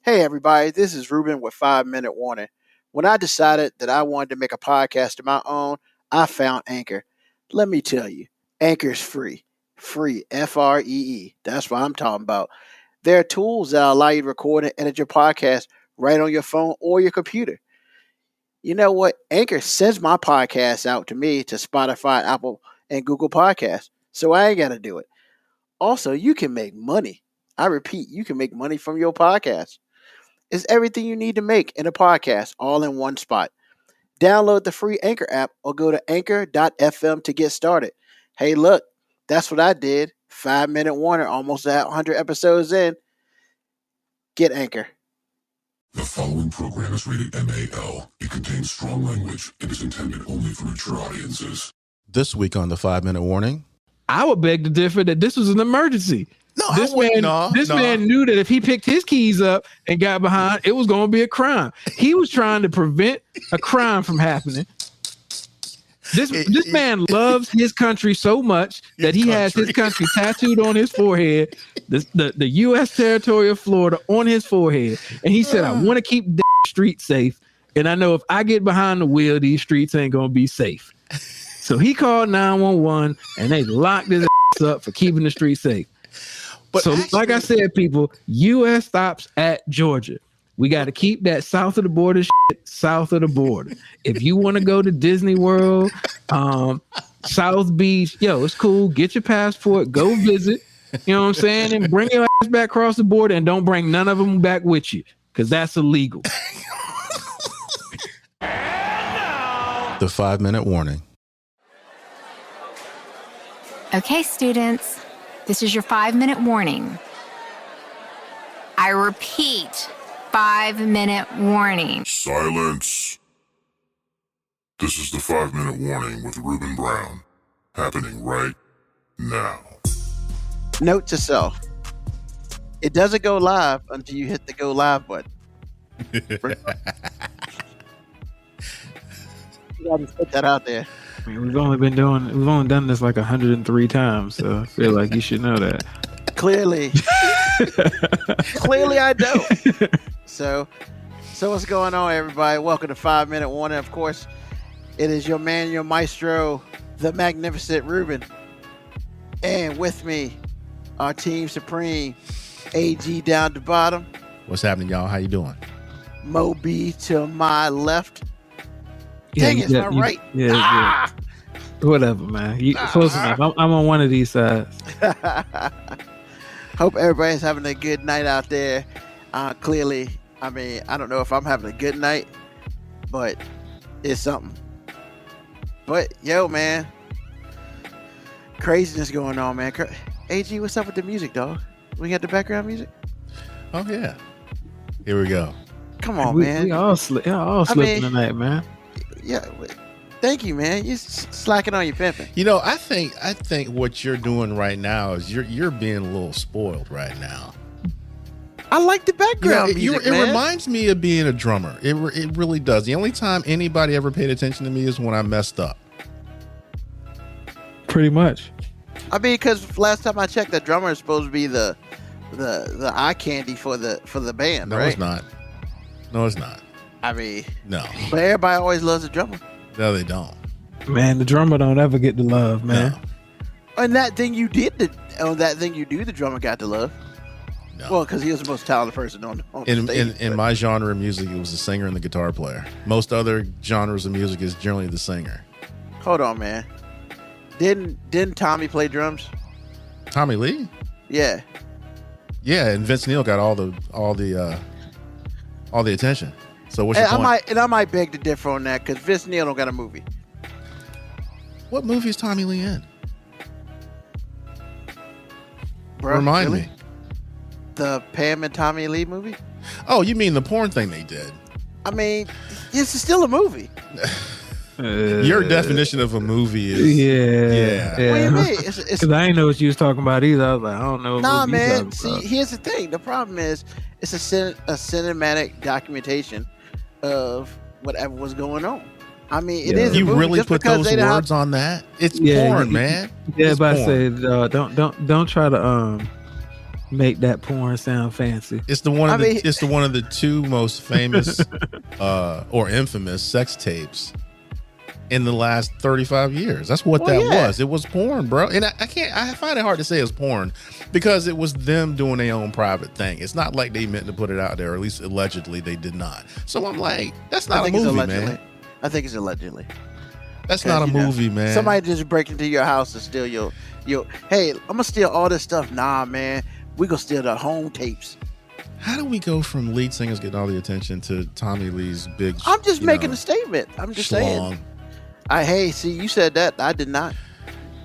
Hey, everybody, this is Ruben with 5 Minute Warning. When I decided that I wanted to make a podcast of my own, I found Anchor. Let me tell you, Anchor is free. Free, Free. That's what I'm talking about. There are tools that allow you to record and edit your podcast right on your phone or your computer. You know what? Anchor sends my podcast out to me to Spotify, Apple, and Google Podcasts, so I ain't got to do it. Also, you can make money. I repeat, you can make money from your podcast. It's everything you need to make in a podcast all in one spot. Download the free Anchor app or go to anchor.fm to get started. Hey, look, that's what I did. 5 Minute Warning, almost 100 episodes in. Get Anchor. The following program is rated MAL. It contains strong language and is intended only for mature audiences. This week on the 5 Minute Warning, I would beg to differ that this was an emergency. This man knew that if he picked his keys up and got behind, it was going to be a crime. He was trying to prevent a crime from happening. This man loves his country so much that he has his country tattooed on his forehead, the U.S. territory of Florida on his forehead. And he said, I want to keep the street safe. And I know if I get behind the wheel, these streets ain't going to be safe. So he called 911 and they locked his ass up for keeping the street safe. But so actually, like I said, people, U.S. stops at Georgia. We got to keep that south of the border shit south of the border. If you want to go to Disney World, South Beach, it's cool. Get your passport, go visit. You know what I'm saying? And bring your ass back across the border and don't bring none of them back with you because that's illegal. the 5 Minute Warning. Okay, students, this is your 5-minute warning. I repeat, 5-minute warning. Silence. This is the 5-minute warning with Ruben Brown. Happening right now. Note to self. It doesn't go live until you hit the go live button. You gotta put that out there. I mean, we've only done this like 103 times, so I feel like you should know that. Clearly I don't. So what's going on, everybody? Welcome to 5-Minute Warning. Of course, it is your man, your maestro, the magnificent Ruben, and with me, our team supreme, AG down the bottom. What's happening, y'all? How you doing? Mo B to my left. Dang it, my right. Yeah. Whatever, man. Close enough. I'm on one of these sides. Hope everybody's having a good night out there. Clearly, I mean, I don't know if I'm having a good night, but it's something. But, man, craziness going on, man. AG, what's up with the music, dog? We got the background music? Oh, yeah. Here we go. Come on, man. We all slipping tonight, man. Yeah, thank you, man. You're slacking on your pimping. I think what you're doing right now is you're being a little spoiled right now. I like the background music, it man. reminds me of being a drummer. It really does. The only time anybody ever paid attention to me is when I messed up. Pretty much. I mean, because last time I checked, the drummer is supposed to be the eye candy for the band, No, right? it's not. No, it's not. I mean, no. But everybody always loves the drummer. No, they don't. Man, the drummer don't ever get the love, man. No. And that thing you do, the drummer got the love. No. Well, because he was the most talented person on the stage. In my genre of music, it was the singer and the guitar player. Most other genres of music is generally the singer. Hold on, man. Didn't Tommy play drums? Tommy Lee? Yeah. Yeah, and Vince Neil got all the attention. So what's your point? I might beg to differ on that because Vince Neil don't got a movie. What movie is Tommy Lee in? Bro, Remind me. The Pam and Tommy Lee movie? Oh, you mean the porn thing they did? I mean, this is still a movie. Your definition of a movie is yeah. What do you mean? Because I didn't know what you was talking about either. I was like, I don't know. Nah, man. See, here's the thing. The problem is, it's a cinematic documentation of whatever was going on. I mean, it is. You really put those words on that? It's porn, man. Yeah, but I say, don't try to make that porn sound fancy. It's the one of the two most famous or infamous sex tapes in the last 35 years. That's what was. It was porn, bro. And I find it hard to say it's porn because it was them doing their own private thing. It's not like they meant to put it out there, or at least allegedly they did not. So I'm like, that's not a movie, man. I think it's allegedly. That's not a movie, man. Somebody just break into your house and steal your hey, I'm gonna steal all this stuff. Nah, man. We gonna steal the home tapes. How do we go from lead singers getting all the attention to Tommy Lee's big? I'm just making a statement. I'm just saying. Hey, see, you said that. I did not.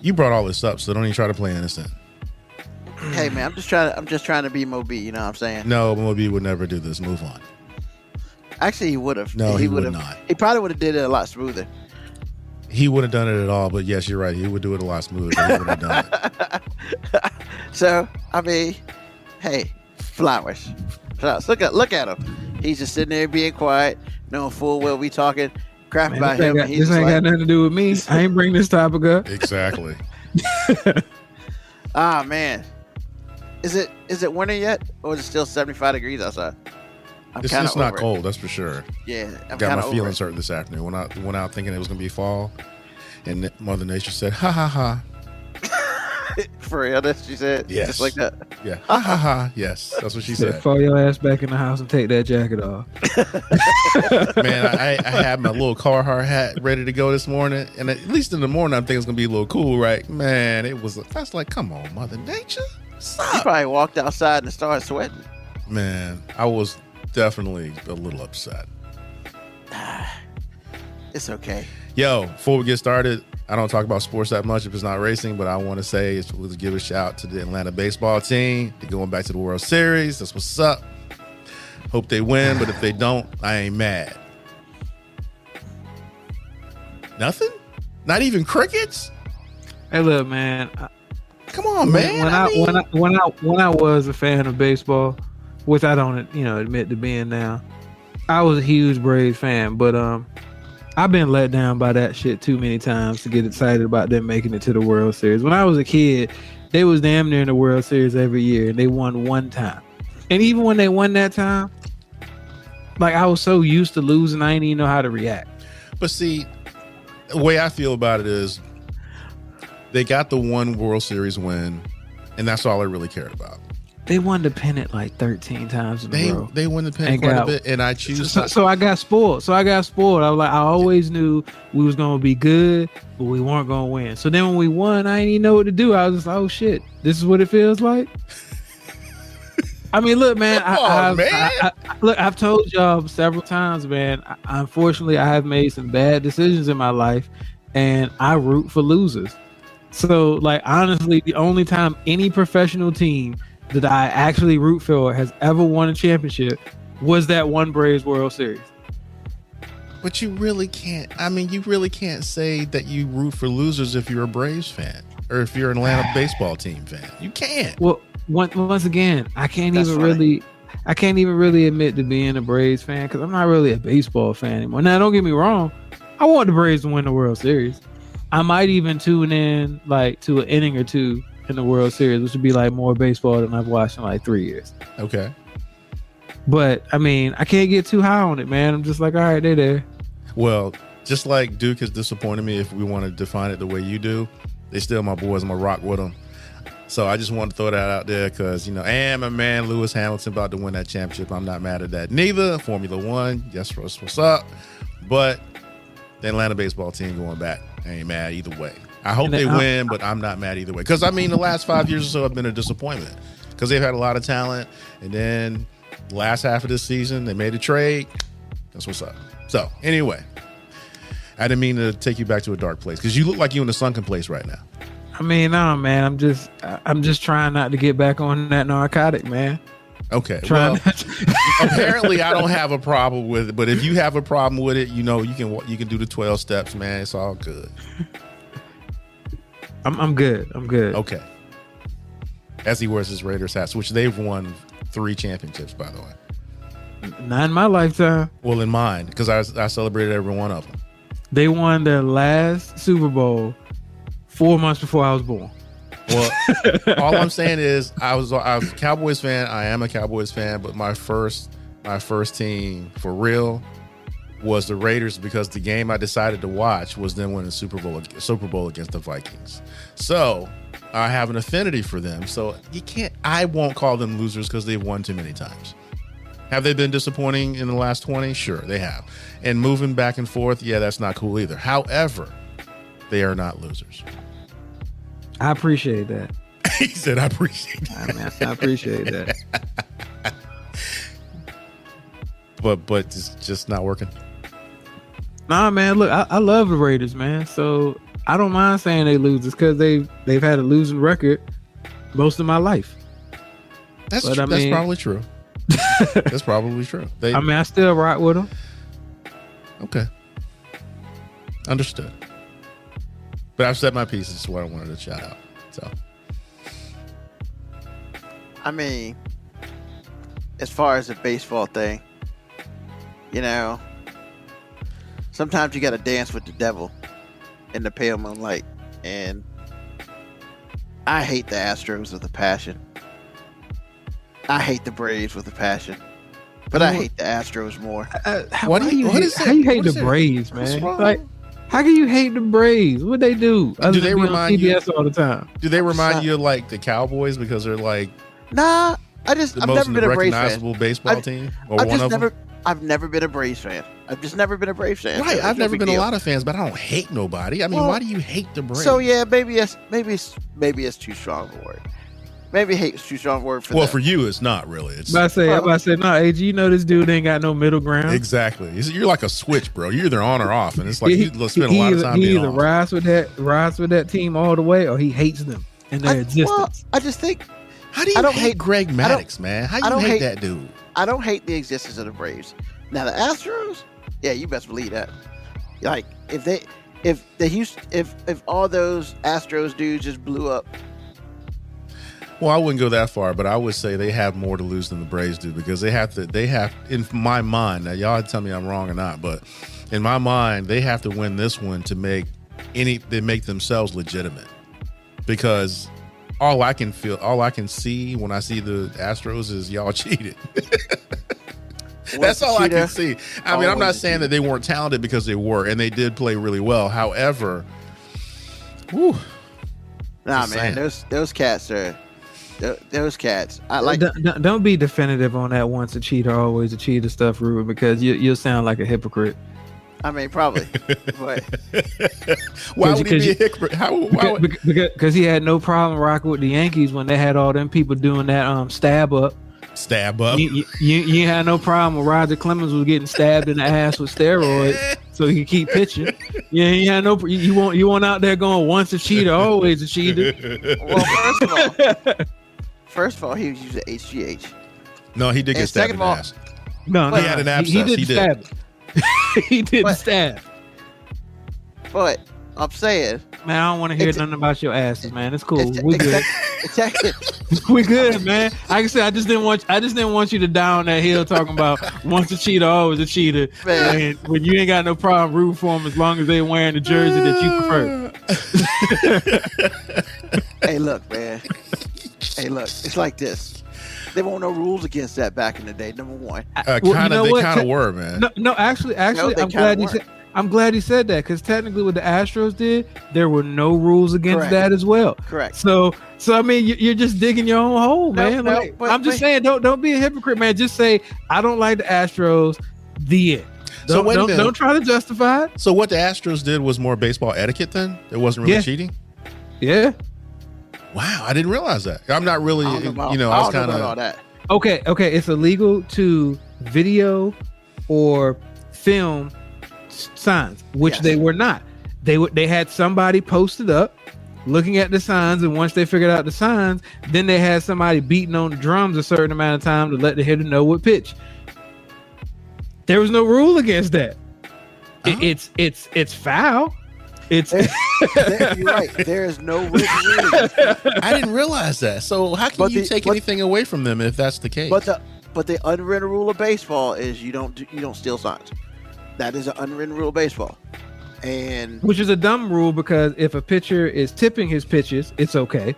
You brought all this up, so don't even try to play innocent. Hey, man, I'm just trying to be Moby. You know what I'm saying? No, Moby would never do this. Move on. Actually, he would have. No, he would not. He probably would have did it a lot smoother. He wouldn't have done it at all, but yes, you're right. He would do it a lot smoother. He would have done it. So, I mean, hey, flowers. Look at him. He's just sitting there being quiet, knowing full well we talking crap about him. This ain't got nothing to do with me. I ain't bring this topic up. Exactly. Ah, man. Is it winter yet, or is it still 75 degrees outside? It's not cold, that's for sure. Yeah, I got my feelings hurt this afternoon. Went out thinking it was gonna be fall, and Mother Nature said, "Ha ha ha." For real, that's what she said. Yes, just like that. Yeah, ha ha ha. Yes, that's what she said. Fall your ass back in the house and take that jacket off. Man, I had my little Carhartt hat ready to go this morning, and at least in the morning, I'm thinking it's gonna be a little cool, right? Man, I was like, come on, Mother Nature. Stop. You probably walked outside and started sweating. Man, I was definitely a little upset. It's okay. Yo, before we get started, I don't talk about sports that much if it's not racing, but I want to say let's give a shout to the Atlanta baseball team. They're going back to the World Series. That's what's up. Hope they win, but if they don't, I ain't mad. Nothing? Not even crickets? Hey, look, man. Come on, man. When I was a fan of baseball, which I don't, admit to being now, I was a huge Braves fan, but I've been let down by that shit too many times to get excited about them making it to the World Series. When I was a kid, they was damn near in the World Series every year, and they won one time. And even when they won that time, like, I was so used to losing, I didn't even know how to react. But see, the way I feel about it is they got the one World Series win, and that's all I really cared about. They won the pennant like 13 times in a row. They won the pennant quite a bit, and I choose. So I got spoiled. I was like, I always knew we was gonna be good, but we weren't gonna win. So then when we won, I didn't even know what to do. I was just like, oh shit, this is what it feels like. I mean, look, man. I've told y'all several times, man. Unfortunately, I have made some bad decisions in my life, and I root for losers. So, like, honestly, the only time any professional team that I actually root for has ever won a championship was that one Braves World Series. But you really can't. I mean, you really can't say that you root for losers if you're a Braves fan or if you're an Atlanta baseball team fan. You can't. Well, once again, I can't even really admit to being a Braves fan because I'm not really a baseball fan anymore. Now, don't get me wrong. I want the Braves to win the World Series. I might even tune in like to an inning or two in the World Series, which would be like more baseball than I've watched in like 3 years. Okay. But I mean, I can't get too high on it, man. I'm just like, all right, they're there. Well, just like Duke has disappointed me, if we want to define it the way you do, they still my boys. I'm gonna rock with them. So I just want to throw that out there because, and my man Lewis Hamilton about to win that championship. I'm not mad at that neither. Formula One, yes, what's up? But the Atlanta baseball team going back, I ain't mad either way. I hope they win, but I'm not mad either way. Because, I mean, the last 5 years or so have been a disappointment because they've had a lot of talent. And then the last half of this season, they made a trade. That's what's up. So, anyway, I didn't mean to take you back to a dark place because you look like you're in a sunken place right now. I mean, no, man. I'm just trying not to get back on that narcotic, man. Okay. Well, apparently I don't have a problem with it, but if you have a problem with it, you can do the 12 steps, man. It's all good. I'm good. Okay. As he wears his Raiders hats, which they've won 3 championships, by the way. Not in my lifetime. Well, in mine, because I celebrated every one of them. They won their last Super Bowl 4 months before I was born. Well, all I'm saying is I was a Cowboys fan. I am a Cowboys fan, but my first team for real was the Raiders, because the game I decided to watch was them winning Super Bowl against the Vikings. So I have an affinity for them. So I won't call them losers because they've won too many times. Have they been disappointing in the last 20? Sure, they have. And moving back and forth, yeah, that's not cool either. However, they are not losers. I appreciate that. He said, I appreciate that. I appreciate that. But it's just not working. Nah, man, look, I love the Raiders, man. So I don't mind saying they lose. It's because they've had a losing record most of my life. That's probably true. That's probably true. I still rock with them. Okay. Understood. But I've said my piece. It's what I wanted to shout out. So, I mean, as far as the baseball thing, sometimes you got to dance with the devil in the pale moonlight. And I hate the Astros with a passion. I hate the Braves with a passion. But I hate the Astros more. How you hate the Braves, man? Like, how can you hate the Braves? What they do? Do they remind you all the time? Do they remind you of like the Cowboys because they're like I've never been a Braves fan. Recognizable baseball team, or one of them. I've never been a Braves fan. I've just never been a Braves fan. Right, I've never been a lot of fans, but I don't hate nobody. I mean, why do you hate the Braves? So yeah, maybe it's too strong of a word. Maybe hate's too strong a word for them. Well, for you, it's not really. It's I say, no, AG, you know this dude ain't got no middle ground. Exactly. You're like a switch, bro. You're either on or off, and it's like you spend a lot of time being on. He either rides with that team all the way, or he hates them and their existence. Well, I just think. How do you hate Greg Maddux, man? How do you hate that dude? I don't hate the existence of the Braves. Now the Astros, yeah, you best believe that. Like if all those Astros dudes just blew up. Well, I wouldn't go that far, but I would say they have more to lose than the Braves do, because they have, in my mind, now y'all tell me I'm wrong or not, but in my mind, they have to win this one to make themselves legitimate, because all I can see when I see the Astros is y'all cheated. That's all I can see. I mean, I'm not saying that they weren't talented, because they were, and they did play really well. However, man, those cats are. Those cats. I like. Don't be definitive on that once a cheater, always a cheater stuff, Ruben, because you'll sound like a hypocrite. I mean, probably. But why would he be a hypocrite? Because he had no problem rocking with the Yankees when they had all them people doing that stab up. Stab up. You had no problem with Roger Clemens was getting stabbed in the ass with steroids so he could keep pitching. Yeah, you had you weren't out there going once a cheater, always a cheater. Well, first of all, he was using HGH. No, he did get stabbed in the ass. No, he had an abscess. He did. Stab. He didn't stab. But I'm saying, man, I don't want to hear nothing about your asses, man. It's cool. We good. Exactly. We good, man. Like I said, I just didn't want you to down that hill talking about once a cheater, always a cheater. Man. And when you ain't got no problem rooting for them as long as they wearing the jersey that you prefer. Hey, look, man. Hey, look. It's like this. There weren't no rules against that back in the day. Number one. They kind of were, man. No, actually, I'm glad he said that, because technically what the Astros did, there were no rules against that as well. Correct. So I mean, you're just digging your own hole, man. I'm just saying, don't be a hypocrite, man. Just say, I don't like the Astros. The end. Don't try to justify it. So what the Astros did was more baseball etiquette then? It wasn't really cheating? Yeah. Wow, I didn't realize that. I'm not really, I was kind of all that. Okay, it's illegal to video or film signs, which they were not. They had somebody posted up looking at the signs, and once they figured out the signs, then they had somebody beating on the drums a certain amount of time to let the hitter know what pitch. There was no rule against that. It's foul. You're right. There is no written rule. I didn't realize that. So how can you take anything away from them if that's the case? But the unwritten rule of baseball is you don't steal signs. That is an unwritten rule of baseball, and which is a dumb rule, because if a pitcher is tipping his pitches, it's okay.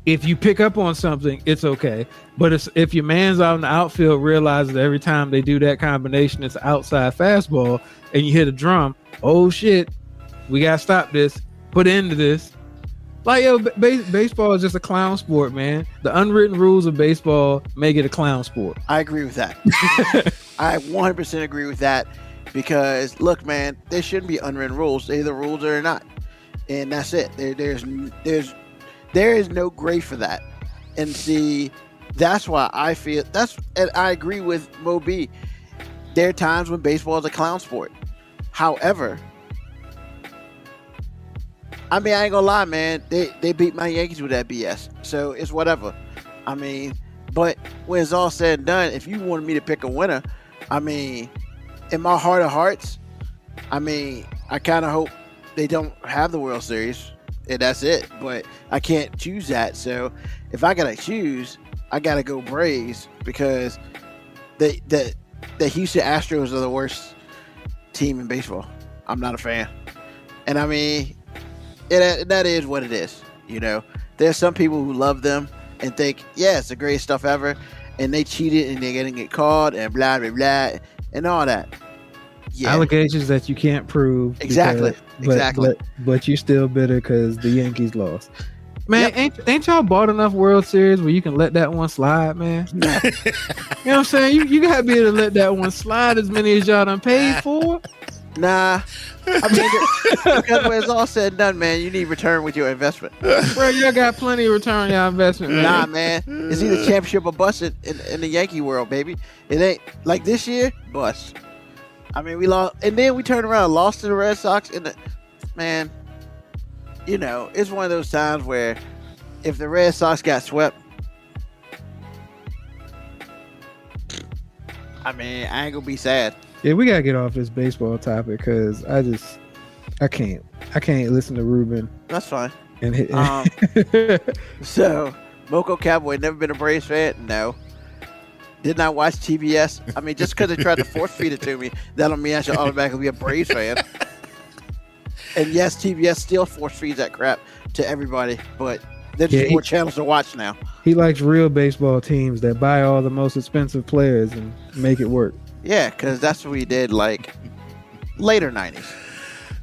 if you pick up on something, it's okay. But if your man's out in the outfield realizes that every time they do that combination, it's an outside fastball, and you hit a drum, oh shit, we gotta stop this, put an end to this. Like, yo, baseball is just a clown sport, man. The unwritten rules of baseball make it a clown sport. I agree with that. I 100% agree with that, because look, man, there shouldn't be unwritten rules. They're the rules or not, and that's it. There is no gray for that. And see, that's why I feel and I agree with Mo B. There are times when baseball is a clown sport. However, I mean, I ain't gonna lie, man. They beat my Yankees with that BS. So it's whatever. I mean, but when it's all said and done, if you wanted me to pick a winner, I mean, in my heart of hearts, I mean, I kind of hope they don't have the World Series, and that's it. But I can't choose that. So if I gotta choose, I gotta go Braves, because the Houston Astros are the worst team in baseball. I'm not a fan, and I mean, that is what it is. You know, there's some people who love them and think, yeah, it's the greatest stuff ever, and they cheated and they're gonna get caught and blah blah blah and all that. Yeah. Allegations that you can't prove. Exactly. But you're still bitter because the Yankees lost. Man, Yep. ain't y'all bought enough World Series where you can let that one slide, man? You know what I'm saying? You gotta be able to let that one slide, as many as y'all done paid for. Nah. I mean, because when it's all said and done, man, you need return with your investment. Bro, y'all got plenty of return on y'all investment, man. Nah, man. It's either championship or bust in the Yankee world, baby. It ain't like this year, bust. I mean, we lost, and then we turned around and lost to the Red Sox. Man, you know, it's one of those times where if the Red Sox got swept, I mean, I ain't gonna be sad. Yeah, we gotta get off this baseball topic, because I can't listen to Ruben. That's fine. And hit. So, Moco Cowboy, never been a Braves fan? No. Did not watch TBS. I mean, just because they tried to force feed it to me, that don't mean I should automatically be a Braves fan. And yes, TBS still force feeds that crap to everybody, but there's just more channels to watch now. He likes real baseball teams that buy all the most expensive players and make it work. Yeah, because that's what he did, like, later 90s.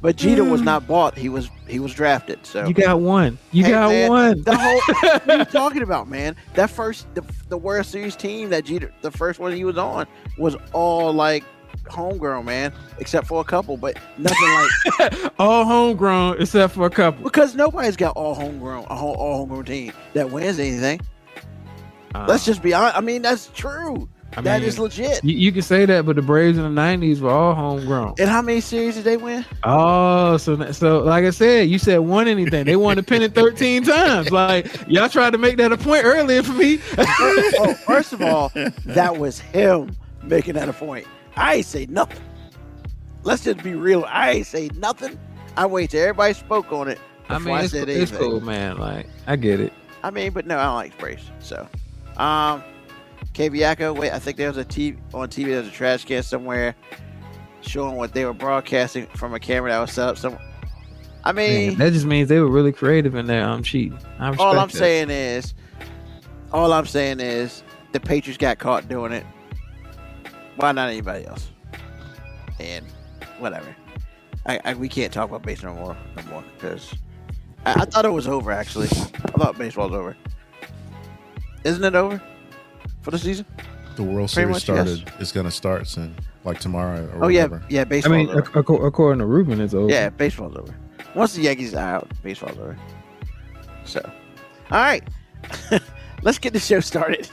But Jeter was not bought. He was drafted. So you got one. One. The whole, what are you talking about, man? That first, the World Series team that Jeter, the first one he was on, was all like homegrown, man, except for a couple, but nothing like all homegrown except for a couple. Because nobody's got all homegrown team that wins anything. Let's just be honest. I mean, that's true. That is legit. You can say that, but the Braves in the 90s were all homegrown. And how many series did they win? Oh, so like I said, you said won anything. They won the pennant 13 times. Like, y'all tried to make that a point earlier for me. First of all, that was him making that a point. I ain't say nothing. Let's just be real. I ain't say nothing. I wait till everybody spoke on it before I said anything. It's cool, man. Like, I get it. I mean, but no, I don't like Braves. So, KVACO, wait, I think there was on TV, there was a trash can somewhere showing what they were broadcasting from a camera that was set up somewhere. I mean, man, that just means they were really creative in their cheating. All I'm saying is the Patriots got caught doing it. Why not anybody else? And whatever. We can't talk about baseball no more because I thought it was over. Actually, I thought baseball was over. Isn't it over for the season? The World Series started. Yes. It's gonna start soon, like tomorrow. Or whatever. Yeah. Baseball's over. According to Ruben, it's over. Yeah, baseball's over. Once the Yankees are out, baseball's over. So, all right, let's get the show started.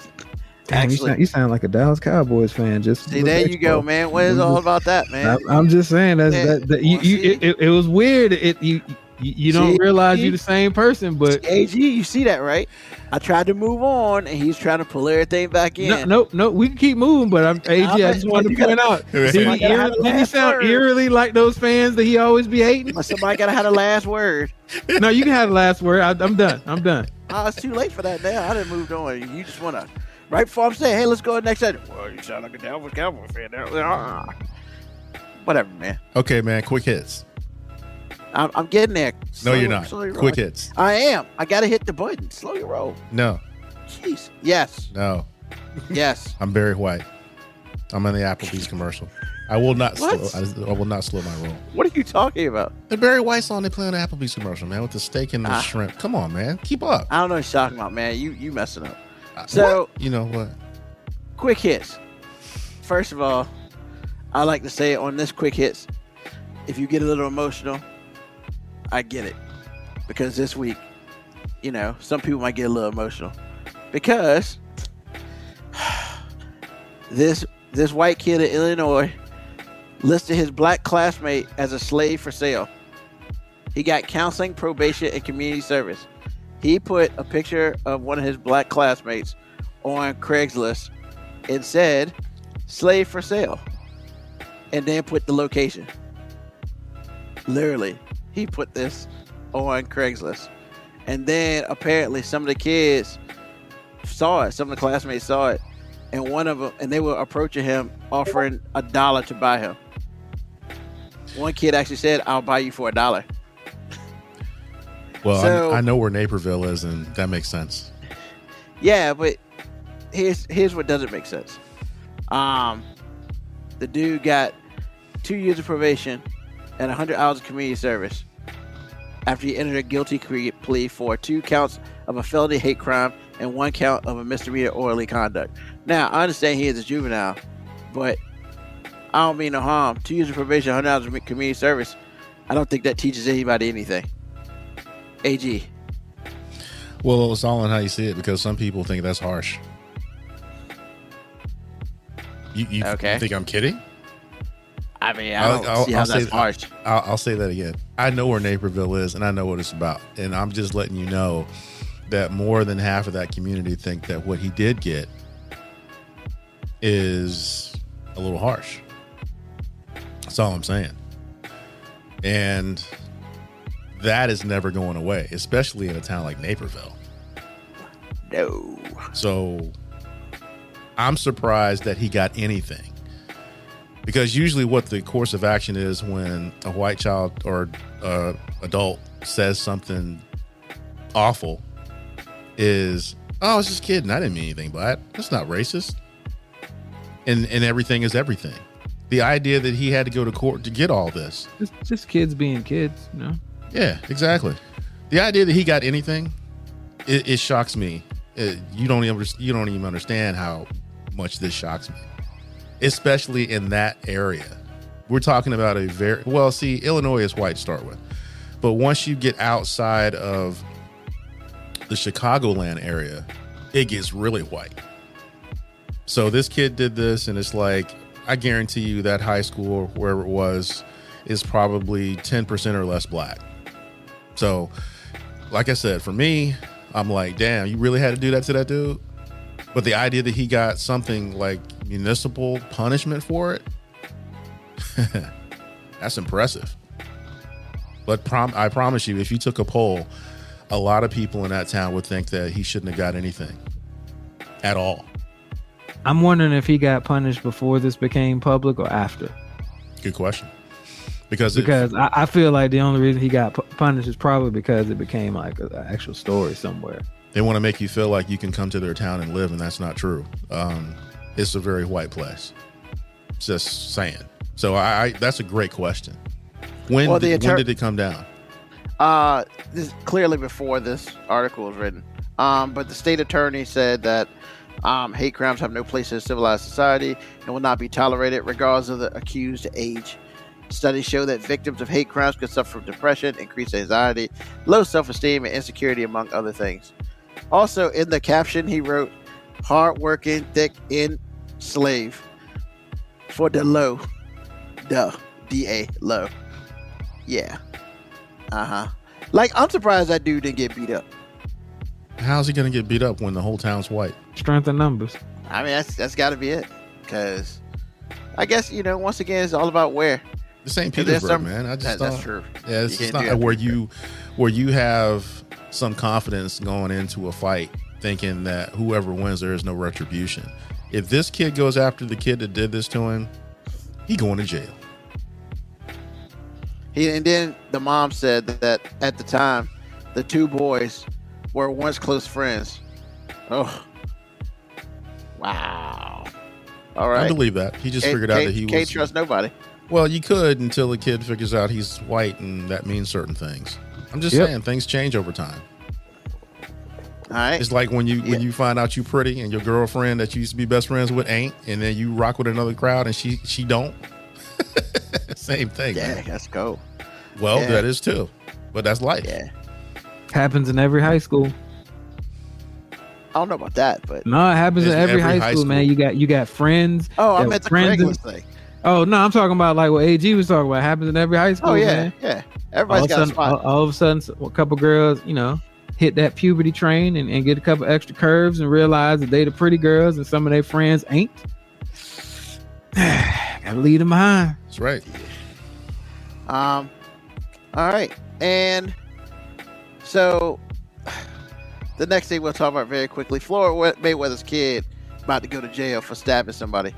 Damn, you sound like a Dallas Cowboys fan. Just see, there you go, man. What is all about that, man? I'm just saying it was weird. You don't realize you're the same person, but AG, you see that, right? I tried to move on, and he's trying to pull everything back in. No, we can keep moving, but AG, I just wanted to point out. Did he sound eerily like those fans that he always be hating? Somebody gotta have the last word. No, you can have the last word. I'm done. Oh, it's too late for that now. I didn't move on. You just wanna. Right before I'm saying, hey, let's go to the next segment. Well, you sound like a Dallas Cowboy fan now. Whatever, man. Okay, man. Quick hits. I'm getting there. No, you're not. Quick hits. I am. I got to hit the button. Slow your roll. No. Jeez. Yes. No. Yes. I'm Barry White. I'm in the Applebee's commercial. I will not slow. I will not slow my roll. What are you talking about? The Barry White song they play on the Applebee's commercial, man, with the steak and the shrimp. Come on, man. Keep up. I don't know what you're talking about, man. You messing up. So what? You know what? Quick hits. First of all, I like to say on this quick hits, if you get a little emotional, I get it. Because this week, some people might get a little emotional. Because this white kid in Illinois listed his black classmate as a slave for sale. He got counseling, probation, and community service. He put a picture of one of his black classmates on Craigslist and said, slave for sale. And then put the location. Literally, he put this on Craigslist. And then apparently some of the kids saw it. Some of the classmates saw it. And one of them, and they were approaching him, offering $1 to buy him. One kid actually said, I'll buy you for $1. Well, so, I know where Naperville is, and that makes sense. Yeah, but here's what doesn't make sense. The dude got 2 years of probation and 100 hours of community service after he entered a guilty plea for 2 counts of a felony hate crime and 1 count of a misdemeanor orderly conduct. Now, I understand he is a juvenile, but I don't mean no harm. 2 years of probation, 100 hours of community service. I don't think that teaches anybody anything. AG. Well, it's all on how you see it, because some people think that's harsh. You okay. Think I'm kidding? I mean, I don't see how that's harsh. I'll say that again. I know where Naperville is, and I know what it's about. And I'm just letting you know that more than half of that community think that what he did get is a little harsh. That's all I'm saying. And that is never going away, especially in a town like Naperville. No. So I'm surprised that he got anything. Because usually what the course of action is when a white child or adult says something awful is, oh, I was just kidding. I didn't mean anything by it. That's not racist. And everything is everything. The idea that he had to go to court to get all this. Just kids being kids, you know? Yeah, exactly. The idea that he got anything, it shocks me. You don't even understand how much this shocks me, especially in that area. We're talking about Illinois is white to start with, but once you get outside of the Chicagoland area, it gets really white. So this kid did this, and it's like, I guarantee you that high school or wherever it was is probably 10% or less black. So, like I said, for me, I'm like, damn, you really had to do that to that dude? But the idea that he got something like municipal punishment for it, that's impressive. But I promise you, if you took a poll, a lot of people in that town would think that he shouldn't have got anything at all. I'm wondering if he got punished before this became public or after. Good question. Because I feel like the only reason he got punished is probably because it became like an actual story somewhere. They want to make you feel like you can come to their town and live, and that's not true. It's a very white place. Just saying. So that's a great question. When did it come down? This is clearly before this article was written. But the state attorney said that hate crimes have no place in a civilized society and will not be tolerated regardless of the accused age. Studies show that victims of hate crimes can suffer from depression, increased anxiety, low self-esteem, and insecurity, among other things. Also, in the caption, he wrote, hard-working, thick, in slave for the low. D-A, low. Yeah. Uh-huh. Like, I'm surprised that dude didn't get beat up. How's he going to get beat up when the whole town's white? Strength in numbers. I mean, that's got to be it. Because I guess, once again, it's all about where. This ain't Petersburg, man. That's true. Yeah, it's not where you have some confidence going into a fight thinking that whoever wins, there is no retribution. If this kid goes after the kid that did this to him, he going to jail. And then the mom said that at the time, the two boys were once close friends. Oh, wow. All right. I believe that. He just figured out that he can't trust nobody. Well, you could until the kid figures out he's white and that means certain things. I'm just saying things change over time. All right. It's like when you find out you pretty and your girlfriend that you used to be best friends with ain't, and then you rock with another crowd and she don't. Same thing. Yeah, man. let's go. Well, that is too, but that's life. Yeah. Happens in every high school. I don't know about that, but no, it happens in every high school, man. You got friends. Oh, I meant the Craigslist thing. Oh no, I'm talking about like what AG was talking about. It happens in every high school. Oh yeah, man. yeah. Everybody's got a spot. All of a sudden, a couple girls, hit that puberty train and get a couple extra curves and realize that they the pretty girls and some of their friends ain't. Gotta leave them behind. That's right. All right, and so the next thing we'll talk about very quickly: Floyd Mayweather's kid about to go to jail for stabbing somebody.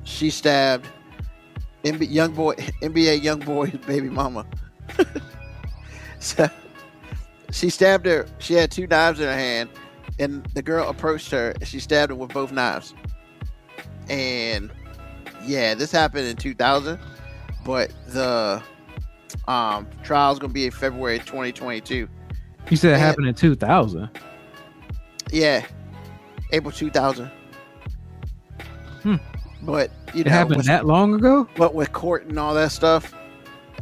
She stabbed NBA young boy's baby mama. So she stabbed her. She had two knives in her hand, and the girl approached her and she stabbed her with both knives. And yeah, this happened in 2000, but the trial's gonna be in February 2022. You said it happened in 2000. Yeah, April 2000. But it happened that long ago. But with court and all that stuff,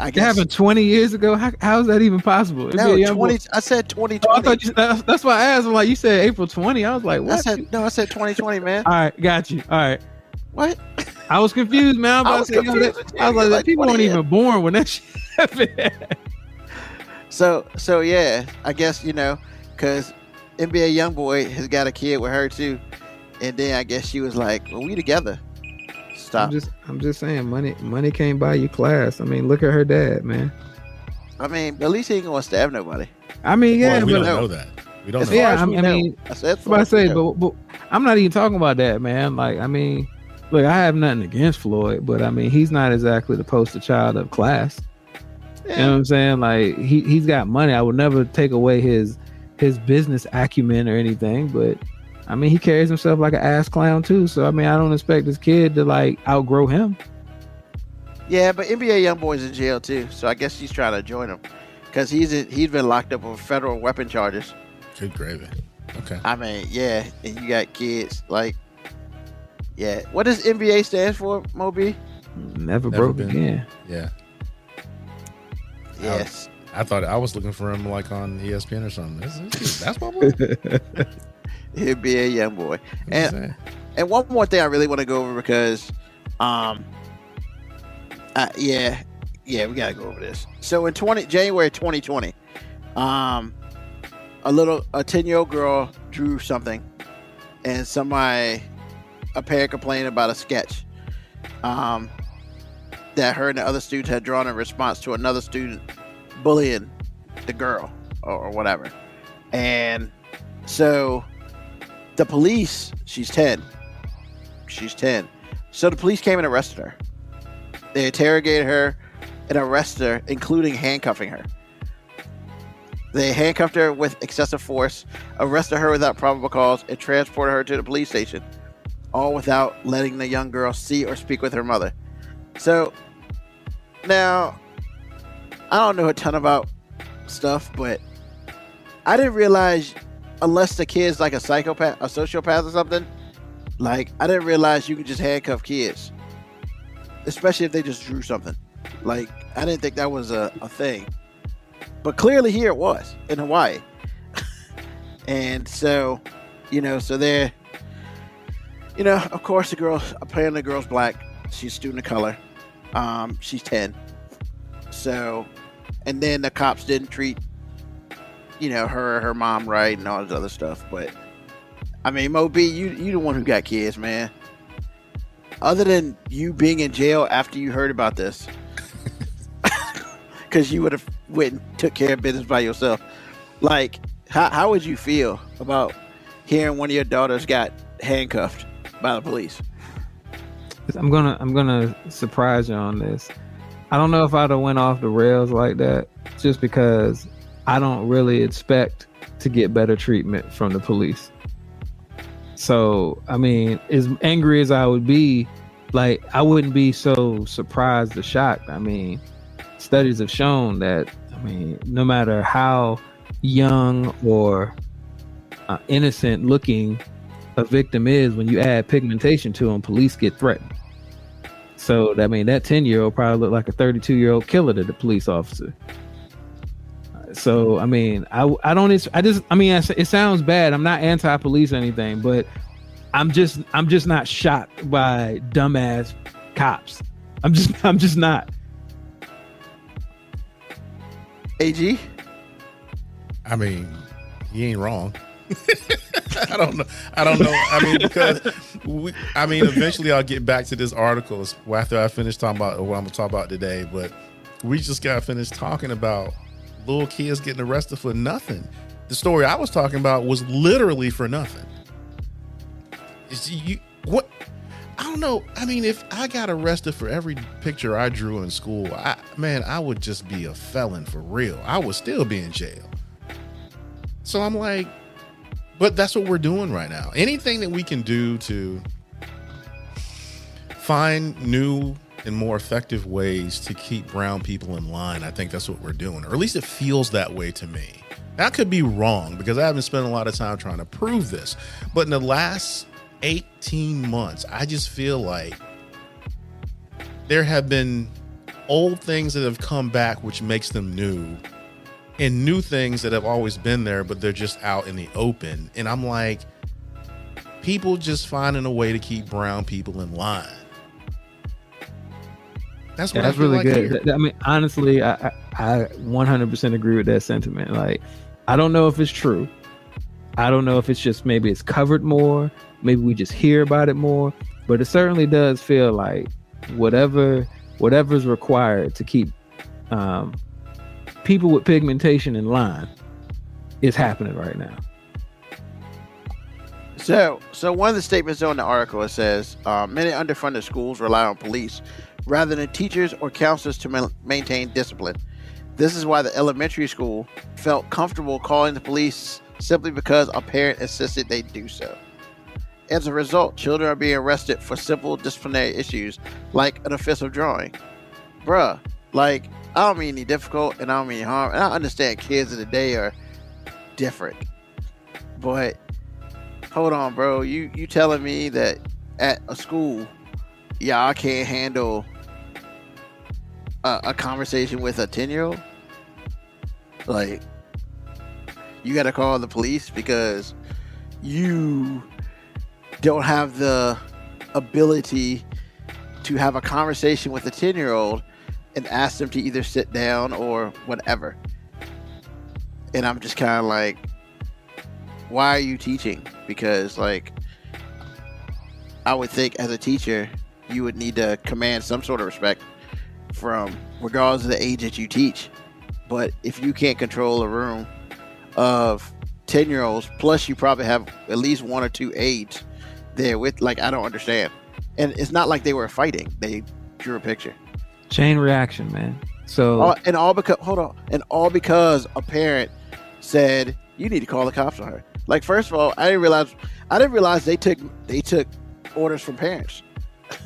I guess it happened 20 years ago. How is that even possible? No, 20. I said 2020. Oh, I thought that's why I asked. I'm like, you said April 20. I was like, what? I said 2020, man. All right, got you. All right. What? I was confused, man. I was like, people weren't even born when that shit happened. So yeah, I guess because NBA YoungBoy has got a kid with her too, and then I guess she was like, "Well, we together." Stop. I'm just saying, money can't buy you class. I mean, look at her dad, man. I mean, at least he ain't gonna stab nobody. I mean, yeah, we don't know that. We don't know. Yeah, that. I mean, but I'm not even talking about that, man. Like, I mean, look, I have nothing against Floyd, but I mean, he's not exactly the poster child of class. Yeah. You know what I'm saying? Like, he's got money. I would never take away his business acumen or anything, but I mean, he carries himself like an ass clown too. So I mean, I don't expect this kid to like outgrow him. Yeah, but NBA YoungBoy's in jail too, so I guess she's trying to join him because he's been locked up on federal weapon charges. Good gravy. Okay. I mean, yeah, and you got kids like, yeah. What does NBA stand for, Moby? Never broke again. Yeah. Yes. I thought I was looking for him like on ESPN or something. That's my boy. NBA YoungBoy. And one more thing I really want to go over because yeah, we gotta go over this. So in January 2020, a 10-year-old girl drew something, and a parent complained about a sketch that her and the other students had drawn in response to another student bullying the girl or whatever. And so the police, she's 10. So the police came and arrested her. They interrogated her and arrested her, including handcuffing her. They handcuffed her with excessive force, arrested her without probable cause, and transported her to the police station, all without letting the young girl see or speak with her mother. So now, I don't know a ton about stuff, but I didn't realize, unless the kid's like a psychopath, a sociopath or something, like I didn't realize you could just handcuff kids, especially if they just drew something. Like, I didn't think that was a thing, but clearly here it was in Hawaii. And so, so they're, of course apparently the girl's black. She's a student of color. She's 10. So, and then the cops didn't treat, her or her mom right and all this other stuff. But I mean, Mo B, you the one who got kids, man. Other than you being in jail after you heard about this, because you would have went and took care of business by yourself. Like, how would you feel about hearing one of your daughters got handcuffed by the police? I'm gonna surprise you on this. I don't know if I'd have went off the rails like that, just because I don't really expect to get better treatment from the police. So, I mean, as angry as I would be, like, I wouldn't be so surprised or shocked. I mean, studies have shown that, I mean, no matter how young or innocent looking a victim is, when you add pigmentation to them, police get threatened. So, I mean, that 10-year-old probably looked like a 32-year-old killer to the police officer. So, I mean, it sounds bad. I'm not anti-police or anything, but I'm just not shocked by dumbass cops. I'm just not. AG? I mean, he ain't wrong. I don't know. I mean, because eventually I'll get back to this article after I finish talking about what I'm gonna talk about today. But we just got finished talking about little kids getting arrested for nothing. The story I was talking about was literally for nothing. What? I don't know. I mean, if I got arrested for every picture I drew in school, I would just be a felon for real. I would still be in jail. So I'm like, but that's what we're doing right now. Anything that we can do to find new and more effective ways to keep brown people in line, I think that's what we're doing. Or at least it feels that way to me. I could be wrong because I haven't spent a lot of time trying to prove this. But in the last 18 months, I just feel like there have been old things that have come back, which makes them new, and new things that have always been there, but they're just out in the open. And I'm like, people just finding a way to keep brown people in line. That's what that's really good. Here. I mean, honestly, I 100% agree with that sentiment. Like, I don't know if it's true. I don't know if it's just maybe it's covered more. Maybe we just hear about it more. But it certainly does feel like whatever's required to keep people with pigmentation in line is happening right now. So one of the statements on the article, it says many underfunded schools rely on police rather than teachers or counselors to maintain discipline. This is why the elementary school felt comfortable calling the police simply because a parent insisted they do so. As a result, children are being arrested for simple disciplinary issues like an offensive drawing. Bruh, like, I don't mean any difficult and I don't mean harm. And I understand kids of the day are different. But hold on, bro. You telling me that at a school, y'all can't handle a conversation with a 10-year-old? Like, you got to call the police because you don't have the ability to have a conversation with a 10-year-old and ask them to either sit down or whatever. And I'm just kind of like, why are you teaching? Because, like, I would think as a teacher, you would need to command some sort of respect from regardless of the age that you teach. But if you can't control a room of 10-year-olds, plus you probably have at least one or two aides there with, like, I don't understand. And it's not like they were fighting. They drew a picture. Chain reaction, man. So all because a parent said you need to call the cops on her. Like, first of all, I didn't realize they took orders from parents.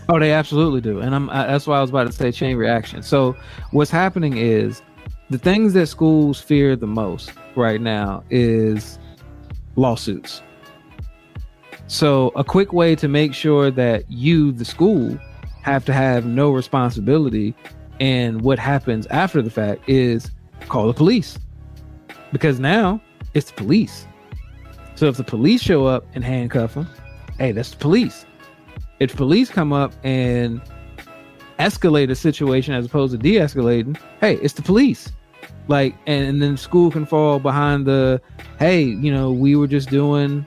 Oh, they absolutely do. And that's why I was about to say chain reaction. So what's happening is the things that schools fear the most right now is lawsuits. So a quick way to make sure that you, the school, have to have no responsibility in what happens after the fact is call the police. Because now it's the police. So if the police show up and handcuff them, hey, that's the police. If police come up and escalate a situation as opposed to de-escalating, hey, it's the police. Like, and then school can fall behind the, hey, we were just doing,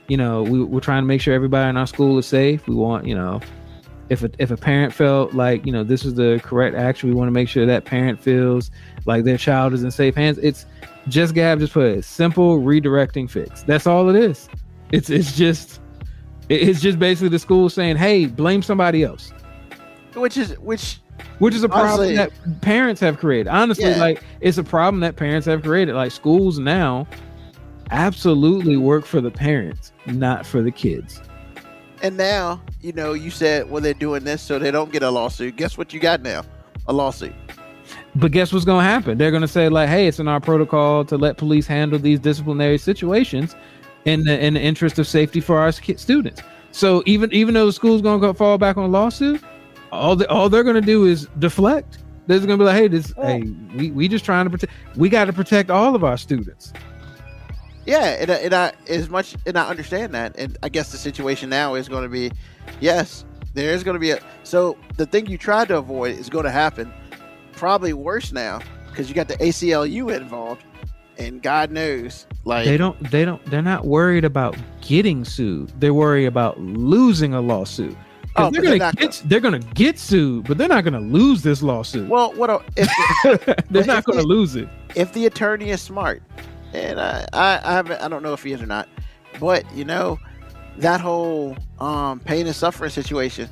we're trying to make sure everybody in our school is safe. We want, if a parent felt like, this is the correct action, we want to make sure that parent feels like their child is in safe hands. It's just Gab just put it, simple redirecting fix. That's all it is. It's just basically the school saying, hey, blame somebody else. which is a problem that parents have created. Honestly, like it's a problem that parents have created. Like schools now absolutely work for the parents, not for the kids. And now, you said, well, they're doing this so they don't get a lawsuit. Guess what you got now? A lawsuit. But guess what's going to happen? They're going to say like, hey, it's in our protocol to let police handle these disciplinary situations in the interest of safety for our students. So even though the school's going to fall back on a lawsuit, all they're going to do is deflect. They're going to be like, hey, we just trying to protect. We got to protect all of our students. Yeah, and I understand that, and I guess the situation now is going to be, yes, there is going to be so the thing you tried to avoid is going to happen, probably worse now because you got the ACLU involved, and God knows, like they're not worried about getting sued. They're worried about losing a lawsuit. They're gonna get sued, but they're not gonna lose this lawsuit. Well, they're not gonna lose it if the attorney is smart. And I don't know if he is or not, but that whole pain and suffering situation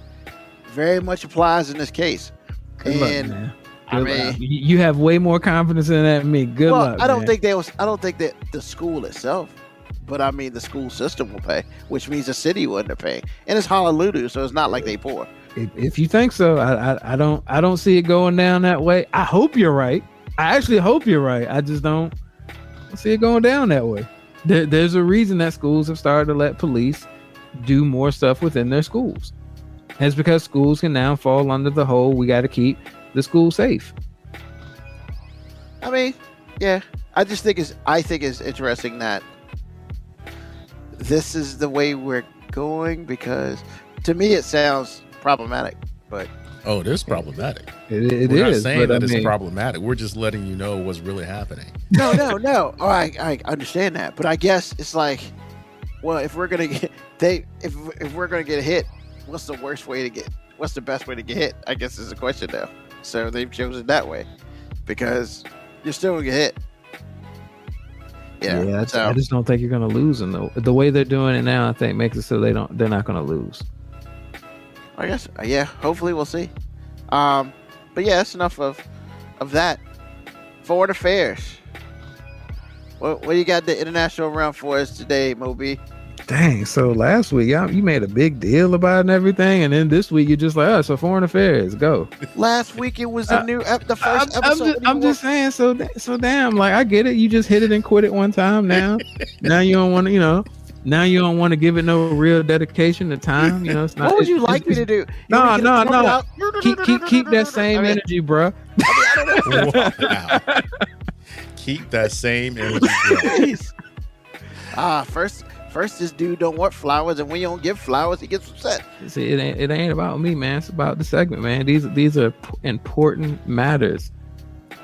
very much applies in this case. Good luck, man. I mean, you have way more confidence in that than me. Good luck. I don't think that the school itself, but I mean the school system will pay, which means the city wouldn't pay, and it's Honolulu, so it's not like they poor. If you think so, I don't see it going down that way. I hope you're right. I actually hope you're right. I just don't see it going down that way. There's a reason that schools have started to let police do more stuff within their schools. And it's because schools can now fall under the whole we got to keep the school safe. I mean, yeah, I think it's interesting that this is the way we're going, because to me it sounds problematic, but it is problematic. We're not saying that it's problematic. We're just letting you know what's really happening. No. Oh, I understand that, but I guess it's like, well, if we're gonna get if we're gonna get hit, what's the best way to get hit? I guess is the question now. So they've chosen that way because you're still gonna get hit. Yeah. I just don't think you're gonna lose, and the way they're doing it now, I think makes it so they're not gonna lose. I guess, yeah. Hopefully, we'll see. But yeah, that's enough of that. Foreign affairs. What you got the international round for us today, Moby? Dang! So last week, you made a big deal about it and everything, and then this week you're just like, so foreign affairs, go. Last week it was the first episode. I'm just saying. So damn, like I get it. You just hit it and quit it one time. Now you don't want to, Now you don't want to give it no real dedication to time. It's not. What would you like me to do? No. Keep that same energy, bro. Wow. Keep that same energy, bro. First, this dude don't want flowers, and when you don't give flowers, he gets upset. See, it ain't about me, man. It's about the segment, man. These are important matters.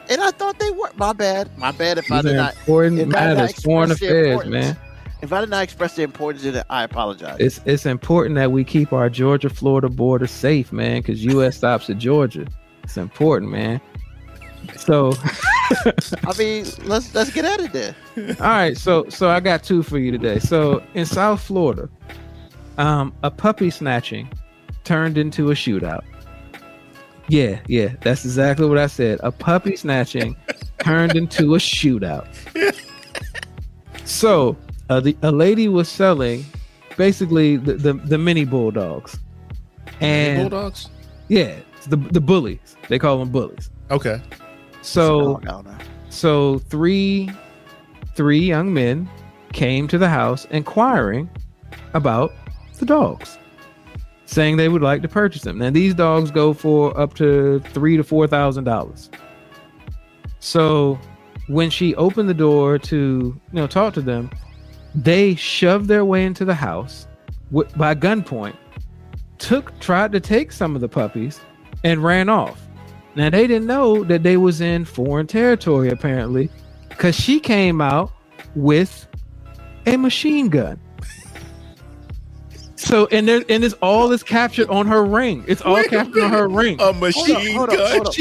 And I thought they were. My bad. If I did not. Important matters. Foreign affairs, man. If I did not express the importance of it, I apologize. It's important that we keep our Georgia-Florida border safe, man, because U.S. stops at Georgia. It's important, man. So, I mean, let's get at it then. All right, so I got two for you today. So in South Florida, a puppy snatching turned into a shootout. Yeah, that's exactly what I said. A puppy snatching turned into a shootout. So a lady was selling basically the mini bulldogs. And mini bulldogs? Yeah, the bullies. They call them bullies. Okay. So three young men came to the house inquiring about the dogs, saying they would like to purchase them. Now these dogs go for up to $3,000 to $4,000. So when she opened the door to talk to them, they shoved their way into the house by gunpoint, tried to take some of the puppies, and ran off. Now they didn't know that they was in foreign territory apparently, because she came out with a machine gun. So and this all is captured on her ring. It's all captured on her ring. A machine gun.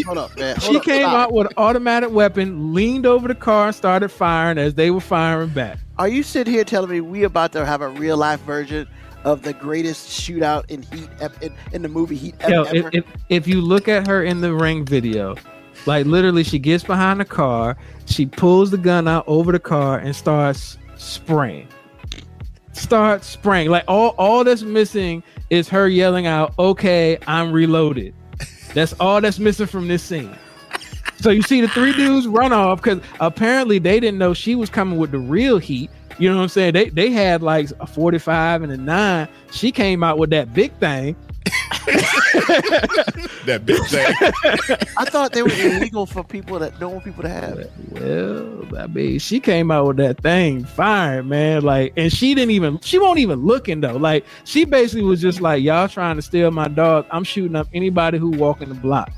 Hold up, man. She came out with an automatic weapon, leaned over the car, and started firing as they were firing back. Are you sitting here telling me we about to have a real life version of the greatest shootout in Heat in the movie Heat ever. If you look at her in the ring video, like literally, she gets behind the car, she pulls the gun out over the car and starts spraying. Like all that's missing is her yelling out, "Okay, I'm reloaded." That's all that's missing from this scene. So you see the three dudes run off because apparently they didn't know she was coming with the real heat. You know what I'm saying? They had like a 45 and a 9. She came out with that big thing. That big thing. I thought they were illegal for people that don't want people to have it. Well, I mean, she came out with that thing firing, man. Like, and she won't even looking though. Like, she basically was just like, y'all trying to steal my dog. I'm shooting up anybody who walking the block.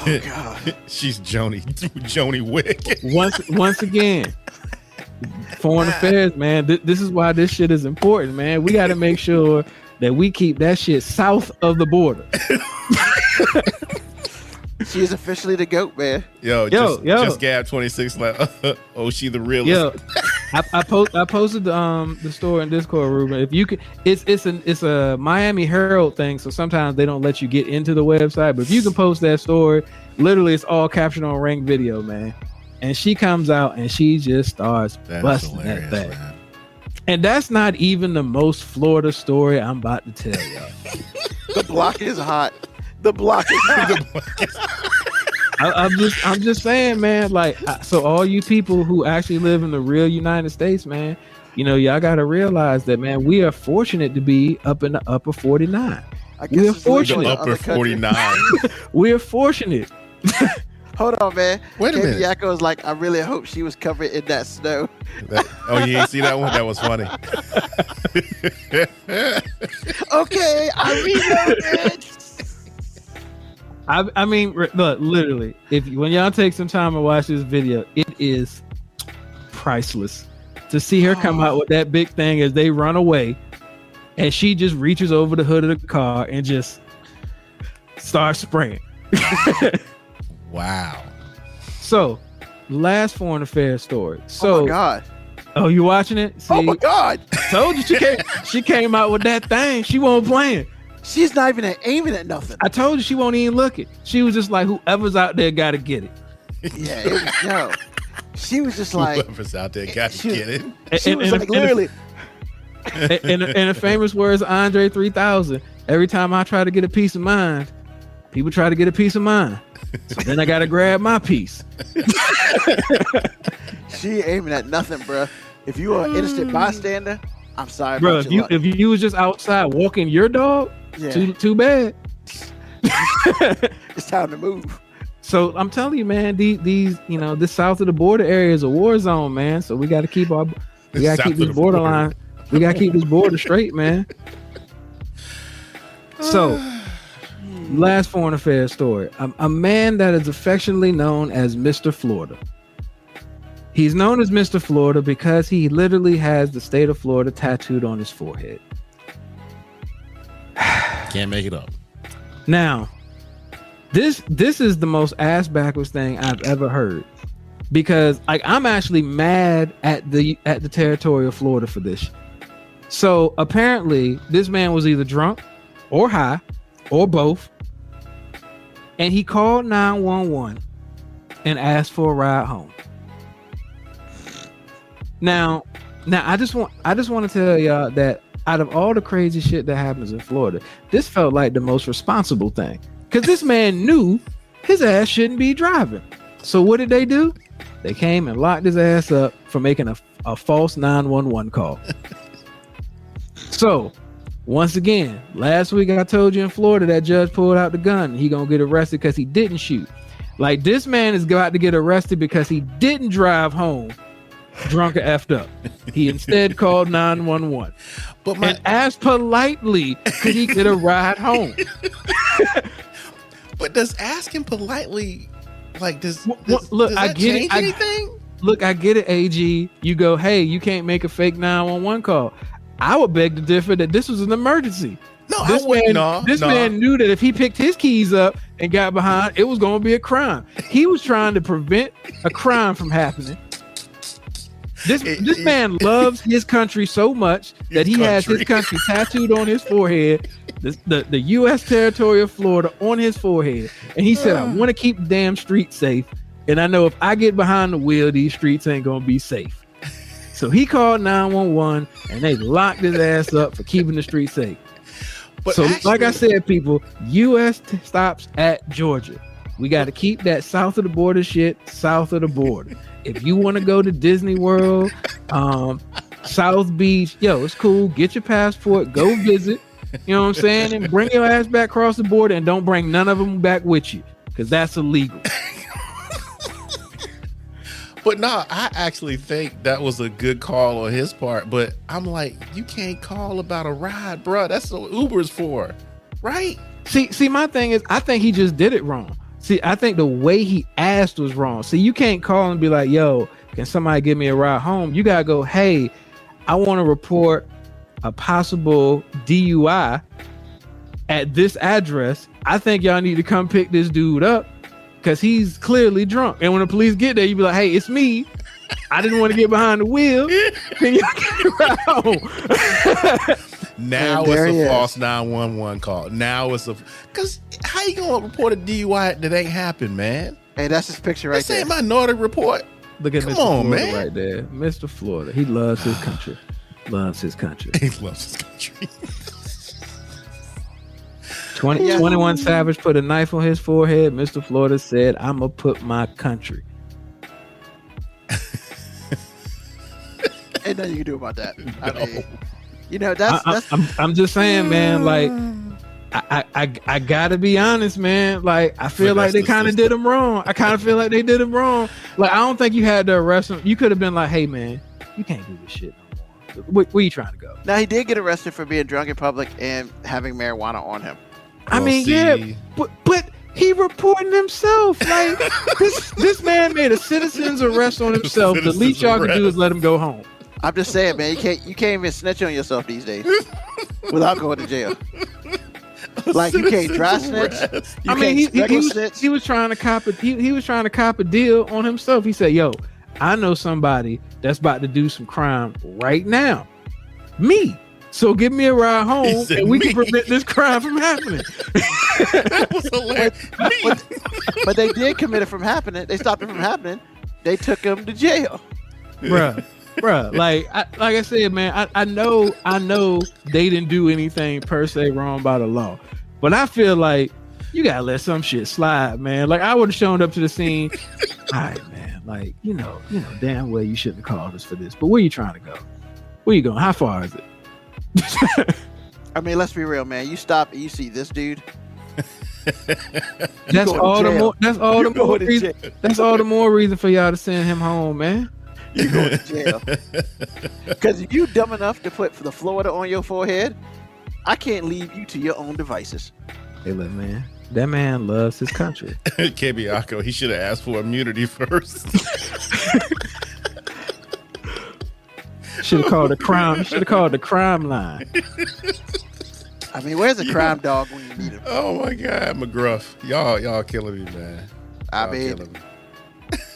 Oh God. She's Joni Wick. Once again, foreign affairs, man. This is why this shit is important, man. We got to make sure that we keep that shit south of the border. She is officially the GOAT, man. Yo. Just Gab 26 like, oh, she the realest. Yo, I posted the story in Discord, Ruben. If you could, it's a Miami Herald thing, so sometimes they don't let you get into the website. But if you can post that story, literally, it's all captured on Ring Video, man. And she comes out and she just starts busting that thing. Man. And that's not even the most Florida story I'm about to tell y'all. The block is hot. The block is hot. I'm just saying, man. Like, so all you people who actually live in the real United States, man, you know, y'all got to realize that, man, we are fortunate to be up in the upper 49. We are fortunate. Upper 49. We are fortunate. Hold on, man. Wait a minute. Yakko is like, I really hope she was covered in that snow. Oh, you ain't see that one? That was funny. Okay, I reloaded. I mean, look, literally, when y'all take some time and watch this video, it is priceless to see her come out with that big thing as they run away, and she just reaches over the hood of the car and just starts spraying. Wow. So, last foreign affairs story. So, oh my God. Oh, you watching it? See, oh my God. Told you she came out with that thing. She won't playing. She's not even aiming at nothing. I told you she won't even look it. She was just like, whoever's out there got to get it. Yeah, she was just like, whoever's out there got to get it. She was like, literally. In the famous words of Andre 3000, every time I try to get a piece of mind, people try to get a piece of mine. So then I got to grab my piece. She aiming at nothing, bro. If you are an innocent bystander, I'm sorry, bro. If you was just outside walking your dog, too bad. It's time to move. So I'm telling you, man, these this south of the border area is a war zone, man. So we got to keep this borderline. We got to keep this border straight, man. So, last foreign affairs story. A man that is affectionately known as Mr. Florida. He's known as Mr. Florida because he literally has the state of Florida tattooed on his forehead. Can't make it up. Now, this is the most ass backwards thing I've ever heard, because I'm actually mad at the territory of Florida for this. So apparently, this man was either drunk or high or both, and he called 911 and asked for a ride home. Now I just want to tell y'all that out of all the crazy shit that happens in Florida, this felt like the most responsible thing, because this man knew his ass shouldn't be driving. So what did they do? They came and locked his ass up for making a false 911 call. So once again, last week I told you in Florida that judge pulled out the gun. He gonna get arrested because he didn't shoot. Like, this man is about to get arrested because he didn't drive home drunk or effed up. He instead called 911 and asked politely, could he get a ride home? But does asking politely, like, does I get change anything? I get it, AG. You go, hey, you can't make a fake 911 call. I would beg to differ that this was an emergency. No, this man knew that if he picked his keys up and got behind, it was going to be a crime. He was trying to prevent a crime from happening. This man loves his country so much that he has his country tattooed on his forehead, the U.S. territory of Florida on his forehead. And he said, I want to keep the damn streets safe. And I know if I get behind the wheel, these streets ain't going to be safe. So he called 911 and they locked his ass up for keeping the streets safe. But so actually, like I said, people, U.S. stops at Georgia. We got to keep that south of the border shit south of the border. If you want to go to Disney World, South Beach, yo, it's cool. Get your passport, go visit. You know what I'm saying? And bring your ass back across the border and don't bring none of them back with you because that's illegal. But no, I actually think that was a good call on his part. But I'm like, you can't call about a ride, bro. That's what Uber's for, right? See, my thing is, I think he just did it wrong. See, I think the way he asked was wrong. See, you can't call and be like, yo, can somebody give me a ride home? You got to go, hey, I want to report a possible DUI at this address. I think y'all need to come pick this dude up because he's clearly drunk. And when the police get there, you be like, hey, it's me. I didn't want to get behind the wheel. Can y'all get a ride home? Now it's a false 911 call. Now it's because how you gonna report a DUI that ain't happened, man? Hey, that's his picture right there. This ain't Minority Report. Look at Come Mr. on, Florida man. right there, Mr. Florida. He loves his country. Loves his country. He loves his country. 21 Savage put a knife on his forehead. Mr. Florida said, "I'm gonna put my country." Ain't nothing you can do about that. I mean, you know, that's I'm just saying, man. Like, I gotta be honest, man. Like, I feel like they kind of did him wrong. I kind of feel like they did him wrong. Like, I don't think you had to arrest him. You could have been like, hey, man, you can't do this shit no more. Where you trying to go? Now, he did get arrested for being drunk in public and having marijuana on him. I mean, yeah, but he reporting himself. Like, this man made a citizen's arrest on himself. The least y'all can do is let him go home. I'm just saying, man, you can't even snitch on yourself these days without going to jail. Like, you can't dry snitch. I mean, he was trying to cop it. He was trying to cop a deal on himself. He said, "Yo, I know somebody that's about to do some crime right now. Me. So give me a ride home, and we can prevent this crime from happening." That was hilarious. But they did commit it from happening. They stopped it from happening. They took him to jail, bruh. Like I said, man, I know they didn't do anything per se wrong by the law, but I feel like you gotta let some shit slide, man. Like, I would have shown up to the scene. All right, man. Like, you know, damn well you shouldn't have called us for this. But where you trying to go? Where you going? How far is it? I mean, let's be real, man. You stop and you see this dude. That's all the more reason for y'all to send him home, man. You go to jail. Because if you dumb enough to put the Florida on your forehead, I can't leave you to your own devices. Hey, look, man. That man loves his country. Kebiako, he should have asked for immunity first. Should have called the crime line. I mean, where's the crime dog when you need him? Oh my God, McGruff. Y'all killing me, man. I mean,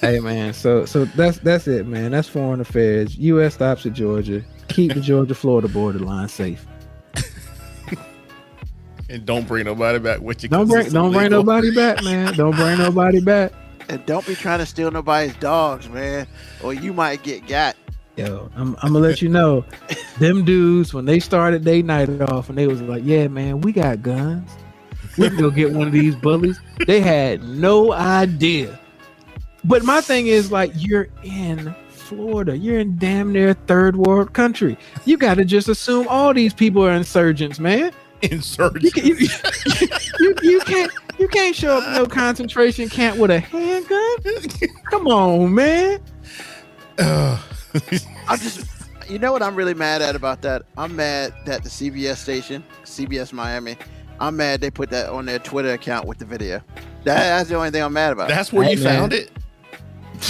hey, man, so that's it, man. That's foreign affairs. U.S. stops at Georgia. Keep the Georgia-Florida borderline safe. And don't bring nobody back with you. Don't bring nobody back, man. Don't bring nobody back. And don't be trying to steal nobody's dogs, man, or you might get got. Yo, I'm gonna let you know, them dudes, when they started their night off and they was like, yeah, man, we got guns. We can go get one of these bullies. They had no idea. But my thing is, like, you're in Florida. You're in damn near third world country. You got to just assume all these people are insurgents, man. Insurgents. You can't show up no concentration camp with a handgun. Come on, man. I'm just, you know what I'm really mad at about that? I'm mad that the CBS station, CBS Miami, I'm mad they put that on their Twitter account with the video. That's the only thing I'm mad about. That's where you found it?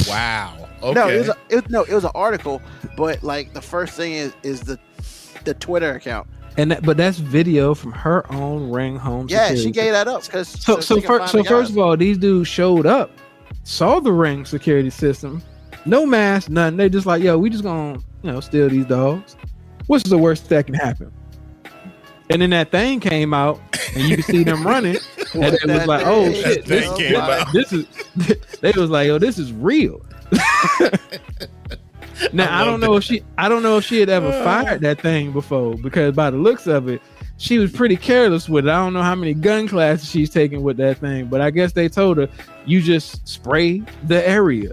Wow. Okay. No, it was an article, but like the first thing is the Twitter account. But that's video from her own ring home. Yeah, she gave that up because so first of all, these dudes showed up, saw the ring security system, No mask, nothing. They just like, yo, we just gonna, steal these dogs. What's the worst that can happen? And then that thing came out, and you can see them running, and it was like, oh shit, this is. They was like, yo, this is real. Now I don't know if she had ever fired that thing before, because by the looks of it, she was pretty careless with it. I don't know how many gun classes she's taking with that thing, but I guess they told her, you just spray the area.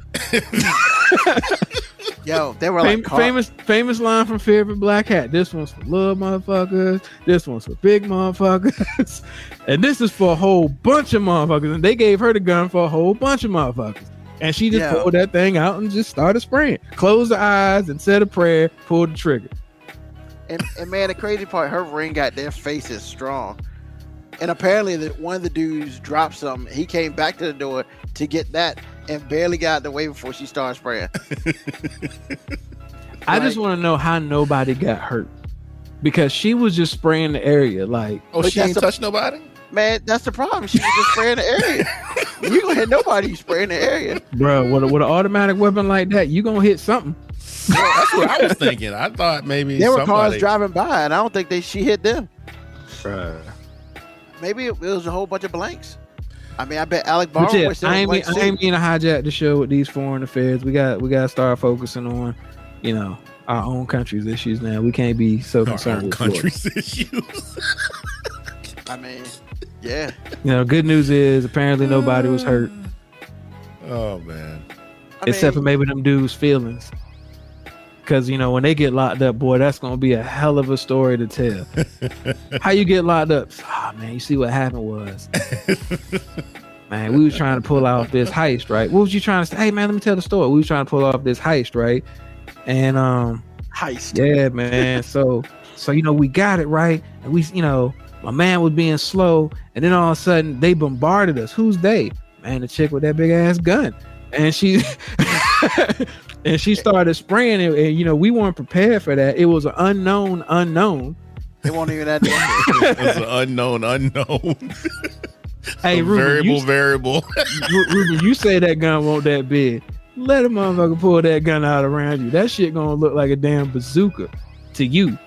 Yo, they were like famous line from Favorite Black Hat. This one's for little motherfuckers. This one's for big motherfuckers. And this is for a whole bunch of motherfuckers. And they gave her the gun for a whole bunch of motherfuckers. And she just pulled that thing out and just started spraying. Closed her eyes and said a prayer, pulled the trigger. And man, the crazy part, her ring got their faces strong. And apparently one of the dudes dropped something. He came back to the door to get that and barely got the way before she started spraying. I just want to know how nobody got hurt. Because she was just spraying the area. Like, she ain't touched nobody? Man, that's the problem. She was just spraying the area. You gonna hit nobody, you spraying the area. Bro, with an automatic weapon like that, you gonna hit something. That's what I was thinking. I thought maybe there were cars driving by, and I don't think she hit them. Maybe it was a whole bunch of blanks. I mean, I bet Alec Baldwin. I ain't mean to hijack the show with these foreign affairs. We got to start focusing on, our own country's issues now. We can't be so concerned with country's issues. I mean, yeah. Good news is apparently nobody was hurt. Oh man. Except for maybe them dudes' feelings. Because, when they get locked up, boy, that's going to be a hell of a story to tell. How you get locked up? Oh, man, you see what happened was, man, we was trying to pull off this heist, right? What was you trying to say? Hey, man, let me tell the story. We was trying to pull off this heist, right? And, heist. Yeah, man. So, we got it, right? And we, my man was being slow. And then all of a sudden, they bombarded us. Who's they? Man, the chick with that big ass gun. And she... And she started spraying it, and we weren't prepared for that. It was an unknown. They won't even that. It was an unknown. Hey, Ruben, variable. Ruben, you say that gun won't that big. Let a motherfucker pull that gun out around you. That shit gonna look like a damn bazooka to you.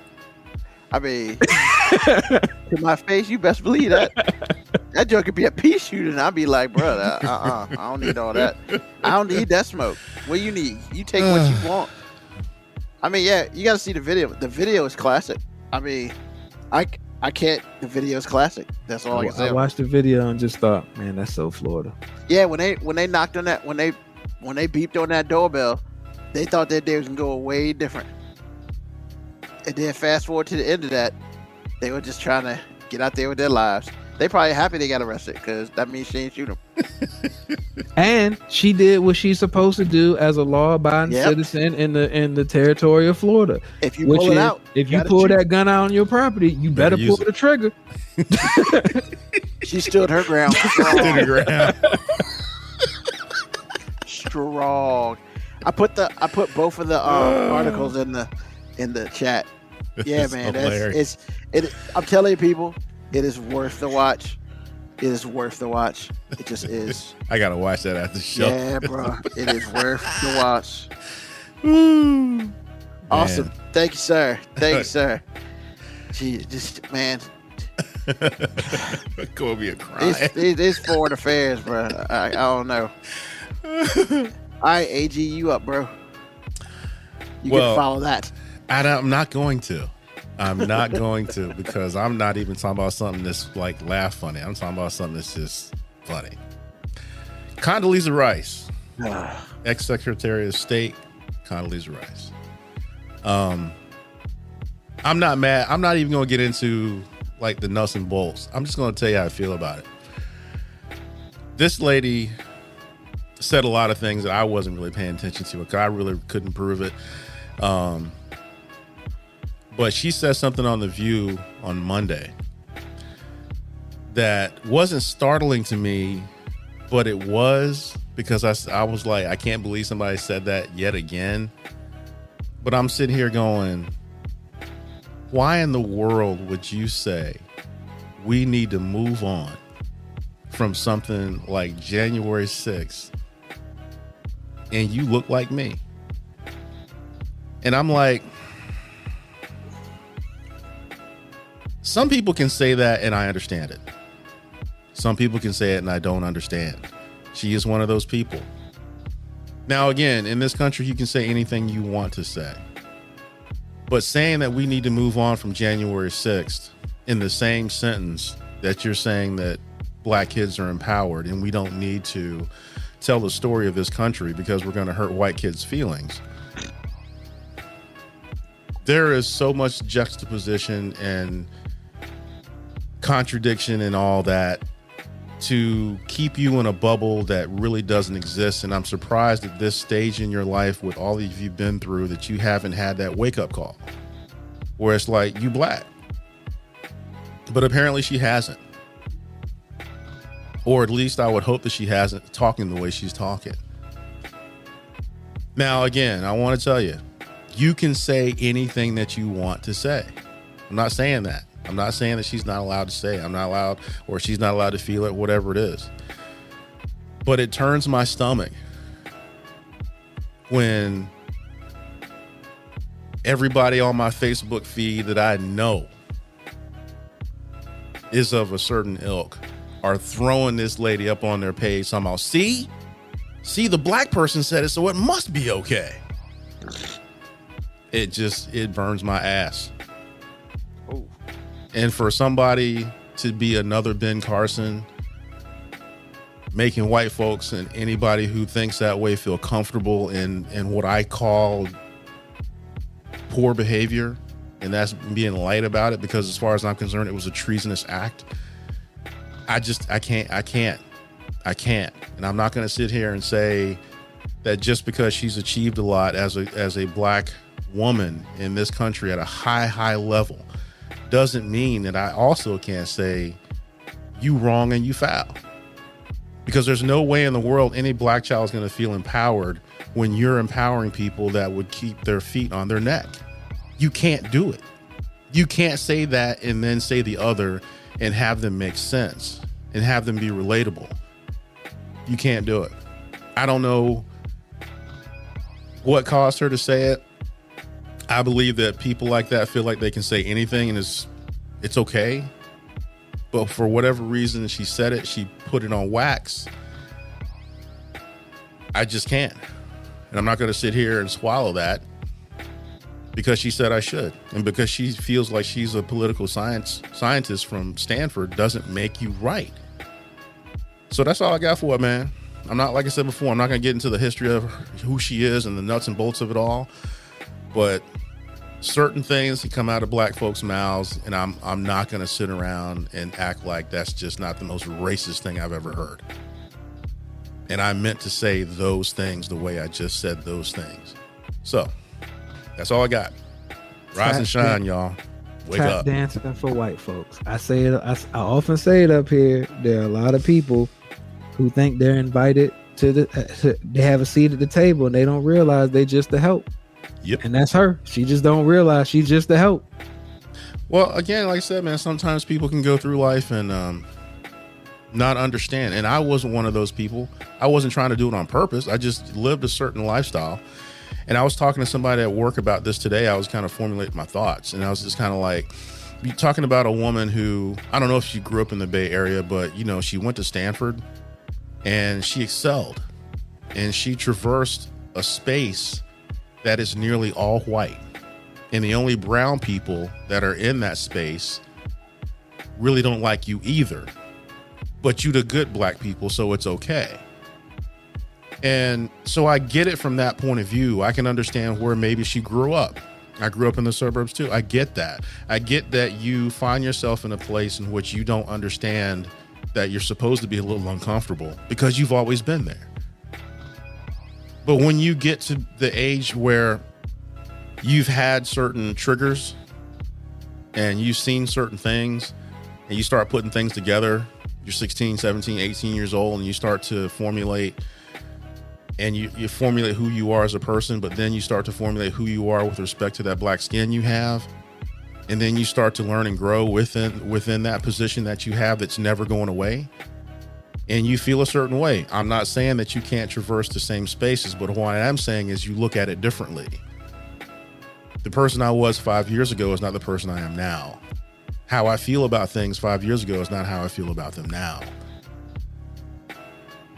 I mean, to my face, you best believe that. That joke could be a pea shooter, and I'd be like, bro, I don't need all that. I don't need that smoke. What you need? You take what you want. I mean, yeah, you got to see the video. The video is classic. I mean, I can't. The video is classic. That's all I can say. I watched the video and just thought, man, that's so Florida. Yeah, when they knocked on that, when they beeped on that doorbell, they thought that day was gonna go way different. And then fast forward to the end of that, they were just trying to get out there with their lives. They probably happy they got arrested because that means she ain't shoot them. And she did what she's supposed to do as a law-abiding citizen in the territory of Florida. If you pull it out, if you pull that gun out on your property, you better pull the trigger. She stood her ground. Strong. I put both of the articles in the chat. Yeah, man, I'm telling you, people. It is worth the watch. It is worth the watch. It just is. I gotta watch that after the show. Yeah, bro. It is worth the watch. Awesome. Man. Thank you, sir. Thank you, sir. Gee, just man. Gonna be a crime. It's foreign affairs, bro. I don't know. All right, AG, you up, bro? You can follow that. I'm not going to. I'm not going to, because I'm not even talking about something that's like laugh funny. I'm talking about something that's just funny. Condoleezza Rice, ex-Secretary of State, Condoleezza Rice. I'm not mad. I'm not even going to get into like the nuts and bolts. I'm just going to tell you how I feel about it. This lady said a lot of things that I wasn't really paying attention to because I really couldn't prove it. But she said something on The View on Monday that wasn't startling to me, but it was, because I was like, I can't believe somebody said that yet again. But I'm sitting here going, why in the world would you say we need to move on from something like January 6th and you look like me. And I'm like, some people can say that and I understand it. Some people can say it and I don't understand. She is one of those people. Now, again, in this country, you can say anything you want to say. But saying that we need to move on from January 6th in the same sentence that you're saying that black kids are empowered and we don't need to tell the story of this country because we're going to hurt white kids' feelings. There is so much juxtaposition and contradiction and all that to keep you in a bubble that really doesn't exist. And I'm surprised at this stage in your life with all that you've been through that you haven't had that wake-up call where it's like, you black. But apparently she hasn't. Or at least I would hope that she hasn't, talking the way she's talking. Now, again, I want to tell you, you can say anything that you want to say. I'm not saying that. I'm not saying that she's not allowed to say it. I'm not allowed, or she's not allowed to feel it, whatever it is. But it turns my stomach when everybody on my Facebook feed that I know is of a certain ilk are throwing this lady up on their page somehow. See, the black person said it, so it must be okay. It burns my ass. Oh. And for somebody to be another Ben Carson, making white folks and anybody who thinks that way feel comfortable in what I call poor behavior, and that's being light about it, because as far as I'm concerned, it was a treasonous act. I can't. And I'm not going to sit here and say that just because she's achieved a lot as a black woman in this country at a high level doesn't mean that I also can't say you wrong and you foul. Because there's no way in the world any black child is going to feel empowered when you're empowering people that would keep their feet on their neck. You can't do it. You can't say that and then say the other and have them make sense and have them be relatable. You can't do it. I don't know what caused her to say it. I believe that people like that feel like they can say anything and it's okay. But for whatever reason she said it, she put it on wax. I just can't. And I'm not going to sit here and swallow that because she said I should. And because she feels like she's a political scientist from Stanford doesn't make you right. So that's all I got for it, man. I'm not, like I said before, I'm not going to get into the history of who she is and the nuts and bolts of it all. But certain things that come out of black folks' mouths, and I'm not going to sit around and act like that's just not the most racist thing I've ever heard. And I meant to say those things the way I just said those things. So that's all I got. Rise and shine, y'all. Wake Tap up. dancing for white folks. I say it. I often say it up here. There are a lot of people who think they're invited to they have a seat at the table and they don't realize they just the help. Yep. And that's her. She just don't realize she's just the help. Well, again, like I said, man, sometimes people can go through life and not understand. And I wasn't one of those people. I wasn't trying to do it on purpose. I just lived a certain lifestyle. And I was talking to somebody at work about this today. I was kind of formulating my thoughts. And I was just kind of like, you're talking about a woman who, I don't know if she grew up in the Bay Area, but, you know, she went to Stanford and she excelled. And she traversed a space that is nearly all white. And the only brown people that are in that space really don't like you either. But you the good black people, so it's okay. And so I get it from that point of view. I can understand where maybe she grew up. I grew up in the suburbs too. I get that. I get that you find yourself in a place in which you don't understand that you're supposed to be a little uncomfortable because you've always been there. But when you get to the age where you've had certain triggers and you've seen certain things and you start putting things together, you're 16, 17, 18 years old, and you start to formulate and you formulate who you are as a person, but then you start to formulate who you are with respect to that black skin you have. And then you start to learn and grow within that position that you have that's never going away. and you feel a certain way. I'm not saying that you can't traverse the same spaces, but what I am saying is you look at it differently. The person I was 5 years ago is not the person I am now. How I feel about things 5 years ago is not how I feel about them now.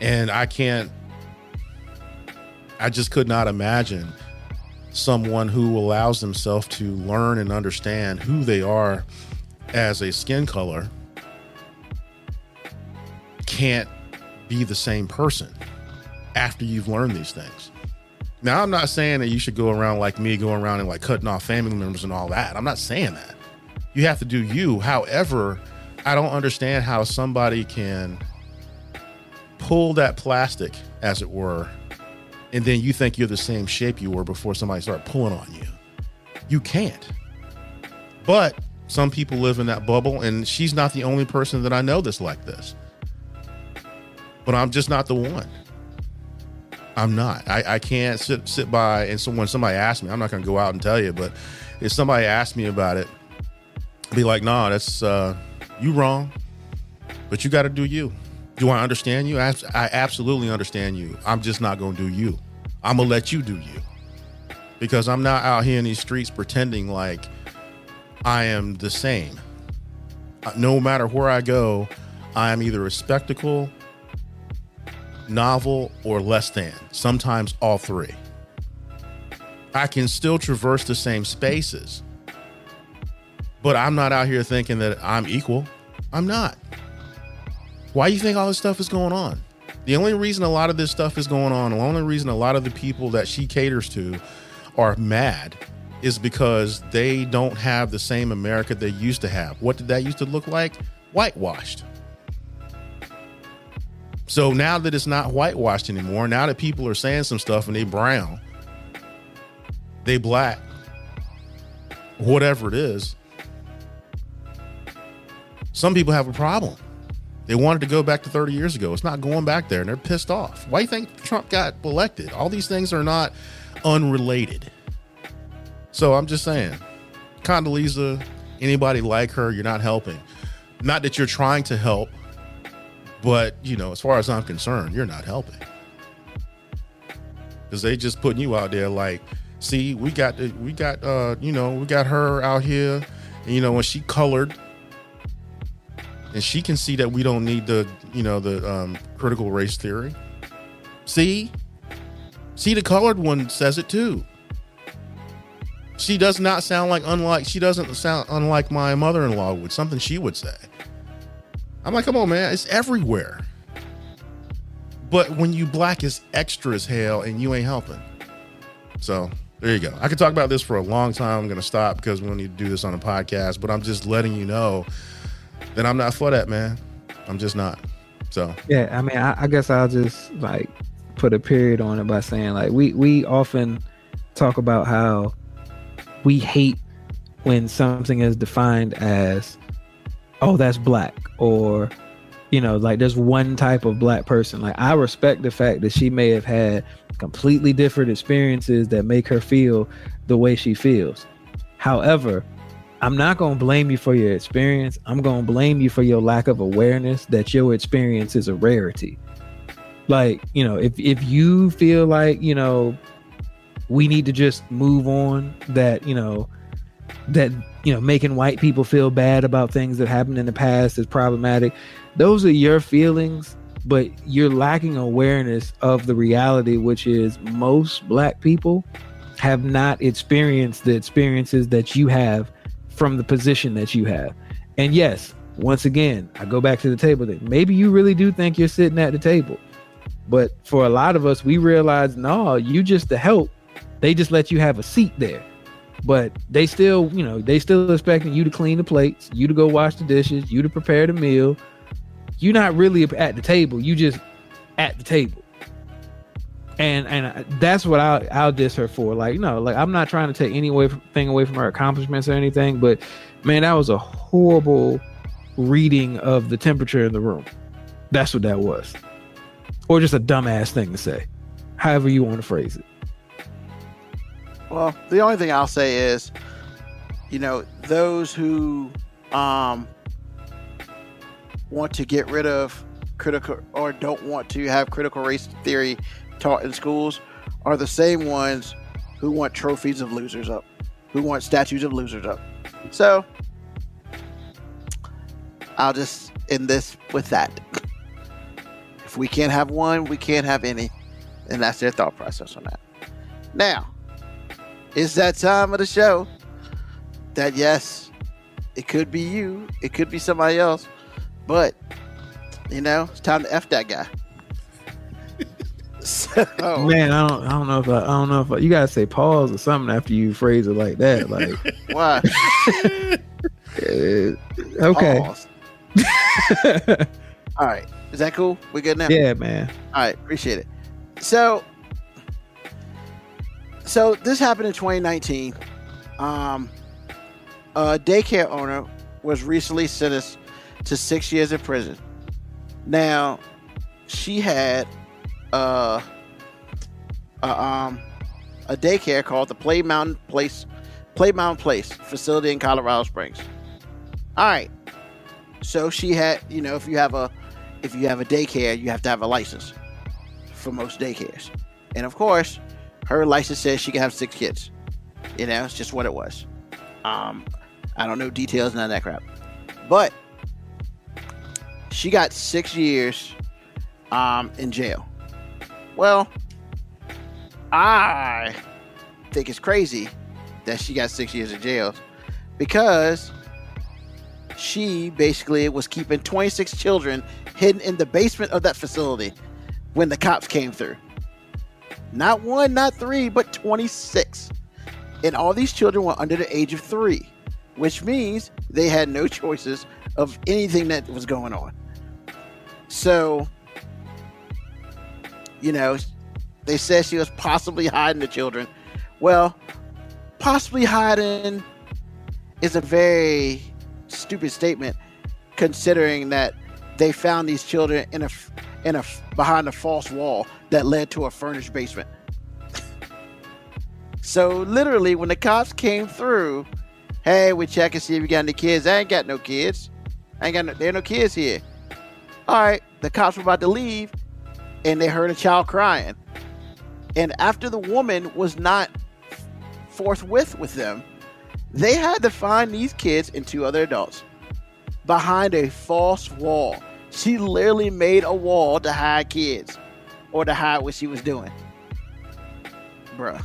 And I just could not imagine someone who allows themselves to learn and understand who they are as a skin color can't be the same person after you've learned these things. Now, I'm not saying that you should go around like me, going around and like cutting off family members and all that. I'm not saying that. You have to do you. However, I don't understand how somebody can pull that plastic, as it were, and then you think you're the same shape you were before somebody started pulling on you. You can't. But some people live in that bubble, and she's not the only person that I know that's like this. But I'm just not the one. I'm not. I can't sit by, and so when somebody asks me, I'm not going to go out and tell you, but if somebody asks me about it, I'll be like, nah, that's you wrong, but you got to do you. Do I understand you? I absolutely understand you. I'm just not going to do you. I'm going to let you do you, because I'm not out here in these streets pretending like I am the same. No matter where I go, I am either a spectacle, novel, or less than. Sometimes all three. I can still traverse the same spaces, but I'm not out here thinking that I'm equal. I'm not. Why do you think all this stuff is going on? The only reason a lot of this stuff is going on, the only reason a lot of the people that she caters to are mad, is because they don't have the same America they used to have. What did that used to look like? Whitewashed. So now that it's not whitewashed anymore, now that people are saying some stuff and they brown, they black, whatever it is, some people have a problem. They wanted to go back to 30 years ago. It's not going back there, and they're pissed off. Why do you think Trump got elected? All these things are not unrelated. So I'm just saying, Condoleezza, anybody like her, you're not helping. Not that you're trying to help, but, you know, as far as I'm concerned, you're not helping. Because they just putting you out there like, see, we got her out here, and, you know, when she colored, and she can see that we don't need the critical race theory. See, the colored one says it too. She does not sound she doesn't sound unlike my mother-in-law would, something she would say. I'm like, come on, man, it's everywhere. But when you black is extra as hell, and you ain't helping. So there you go. I could talk about this for a long time. I'm going to stop because we don't need to do this on a podcast, but I'm just letting you know that I'm not for that, man. I'm just not. So yeah, I mean, I guess I'll just like put a period on it by saying, like, we often talk about how we hate when something is defined as, oh, that's black, or, you know, like there's one type of black person. Like, I respect the fact that she may have had completely different experiences that make her feel the way she feels. However, I'm not going to blame you for your experience. I'm going to blame you for your lack of awareness that your experience is a rarity. Like, you know, if you feel like, you know, we need to just move on, that making white people feel bad about things that happened in the past is problematic. Those are your feelings, but you're lacking awareness of the reality, which is most black people have not experienced the experiences that you have from the position that you have. And yes, once again, I go back to the table thing. Maybe you really do think you're sitting at the table, but for a lot of us, we realize, no, you just the help. They just let you have a seat there, but they still expecting you to clean the plates, you to go wash the dishes, you to prepare the meal. You're not really at the table. You just at the table. And that's what I'll diss her for. Like, no, like, I'm not trying to take anything away from her accomplishments or anything, but man, that was a horrible reading of the temperature in the room. That's what that was. Or just a dumbass thing to say. However you want to phrase it. Well, the only thing I'll say is, you know, those who want to get rid of critical or don't want to have critical race theory taught in schools are the same ones who want trophies of losers up, who want statues of losers up. So I'll just end this with that. If we can't have one, we can't have any. And that's their thought process on that. Now, it's that time of the show that, yes, it could be you, it could be somebody else, but, you know, it's time to F that guy. So, man, I don't know if you gotta say pause or something after you phrase it like that. Like, why? Okay. All right, is that cool? We good now? Yeah, man. All right, appreciate it. So this happened in 2019. A daycare owner was recently sentenced to 6 years in prison. Now, she had a daycare called the Play Mountain Place facility in Colorado Springs. All right. So she had, you know, if you have a daycare, you have to have a license for most daycares. And of course, her license says she can have 6 kids. You know, it's just what it was. I don't know details, none of that crap. But she got 6 years in jail. Well, I think it's crazy that she got 6 years in jail because she basically was keeping 26 children hidden in the basement of that facility when the cops came through. Not 1, not 3, but 26. And all these children were under the age of 3, which means they had no choices of anything that was going on. So, you know, they said she was possibly hiding the children. Well, possibly hiding is a very stupid statement, considering that they found these children in a behind a false wall that led to a furnished basement. So literally, when the cops came through, hey, we check and see if you got any kids. I ain't got no kids. There ain't no kids here. All right, the cops were about to leave, and they heard a child crying. And after the woman was not forthwith with them, they had to find these kids and 2 other adults behind a false wall. She literally made a wall to hide kids or to hide what she was doing. Bruh.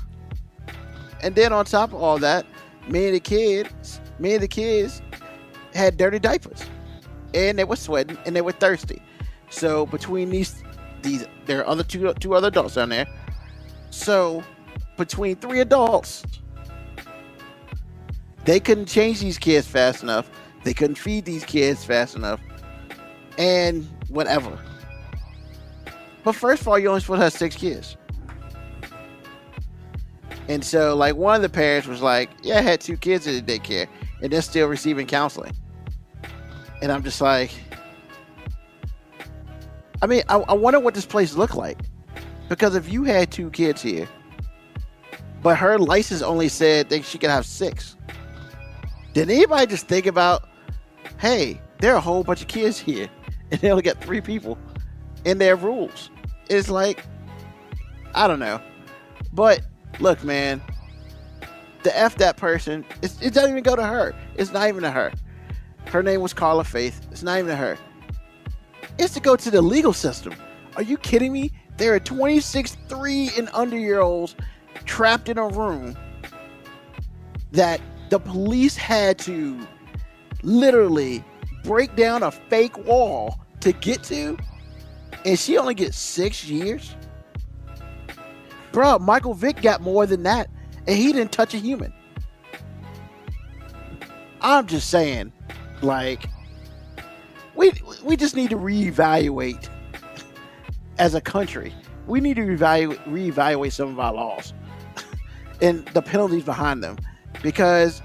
And then on top of all that, me and the kids had dirty diapers. And they were sweating and they were thirsty. So between these there are other two other adults down there. So between 3 adults, they couldn't change these kids fast enough. They couldn't feed these kids fast enough. And whatever. But first of all, you're only supposed to have 6 kids. And so, like, one of the parents was like, yeah, I had 2 kids in the daycare, and they're still receiving counseling. And I'm just like, I mean, I wonder what this place looked like. Because if you had 2 kids here, but her license only said that she could have 6, did anybody just think about, hey, there are a whole bunch of kids here, and they only got 3 people in their rules? It's like, I don't know. But look, man, the F that person, it doesn't even go to her. It's not even to her. Her name was Carla Faith. It's not even to her. It's to go to the legal system. Are you kidding me? There are 26 3 and under year olds trapped in a room that the police had to literally break down a fake wall to get to, and she only gets 6 years? Bro, Michael Vick got more than that, and he didn't touch a human. I'm just saying, like, we just need to reevaluate as a country. We need to reevaluate some of our laws and the penalties behind them, because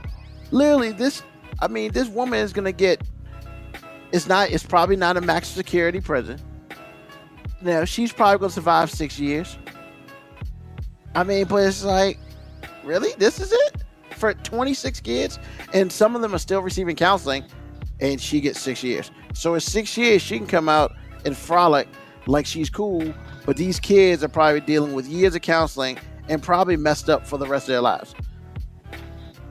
literally this woman is gonna get, it's probably not a max security prison. You know, she's probably gonna survive 6 years. I mean, but it's like, really? This is it? For 26 kids? And some of them are still receiving counseling, and she gets 6 years. So in 6 years, she can come out and frolic like she's cool, but these kids are probably dealing with years of counseling and probably messed up for the rest of their lives.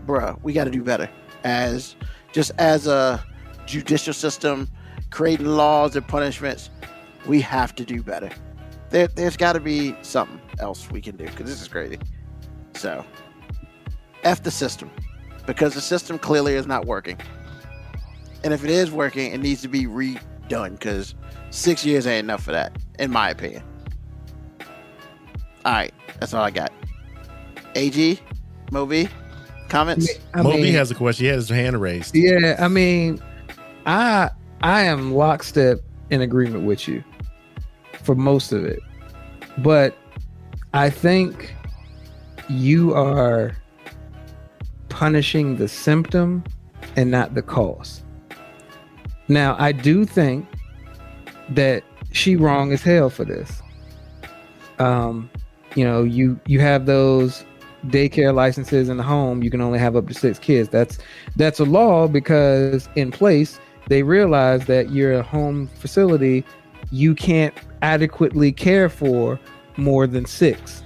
Bruh, we got to do better as a judicial system, creating laws and punishments. We have to do better. There's got to be something else we can do, because this is crazy. So, F the system, because the system clearly is not working. And if it is working, it needs to be redone, because 6 years ain't enough for that, in my opinion. All right, that's all I got. AG, Moby, comments? Moby has a question. He has his hand raised. Yeah, I mean, I am lockstep in agreement with you for most of it, but I think you are punishing the symptom and not the cause. Now, I do think that she wrong as hell for this. You know, you have those daycare licenses in the home. You can only have up to 6 kids. That's a law, because in place they realize that you're a home facility. You can't adequately care for more than 6.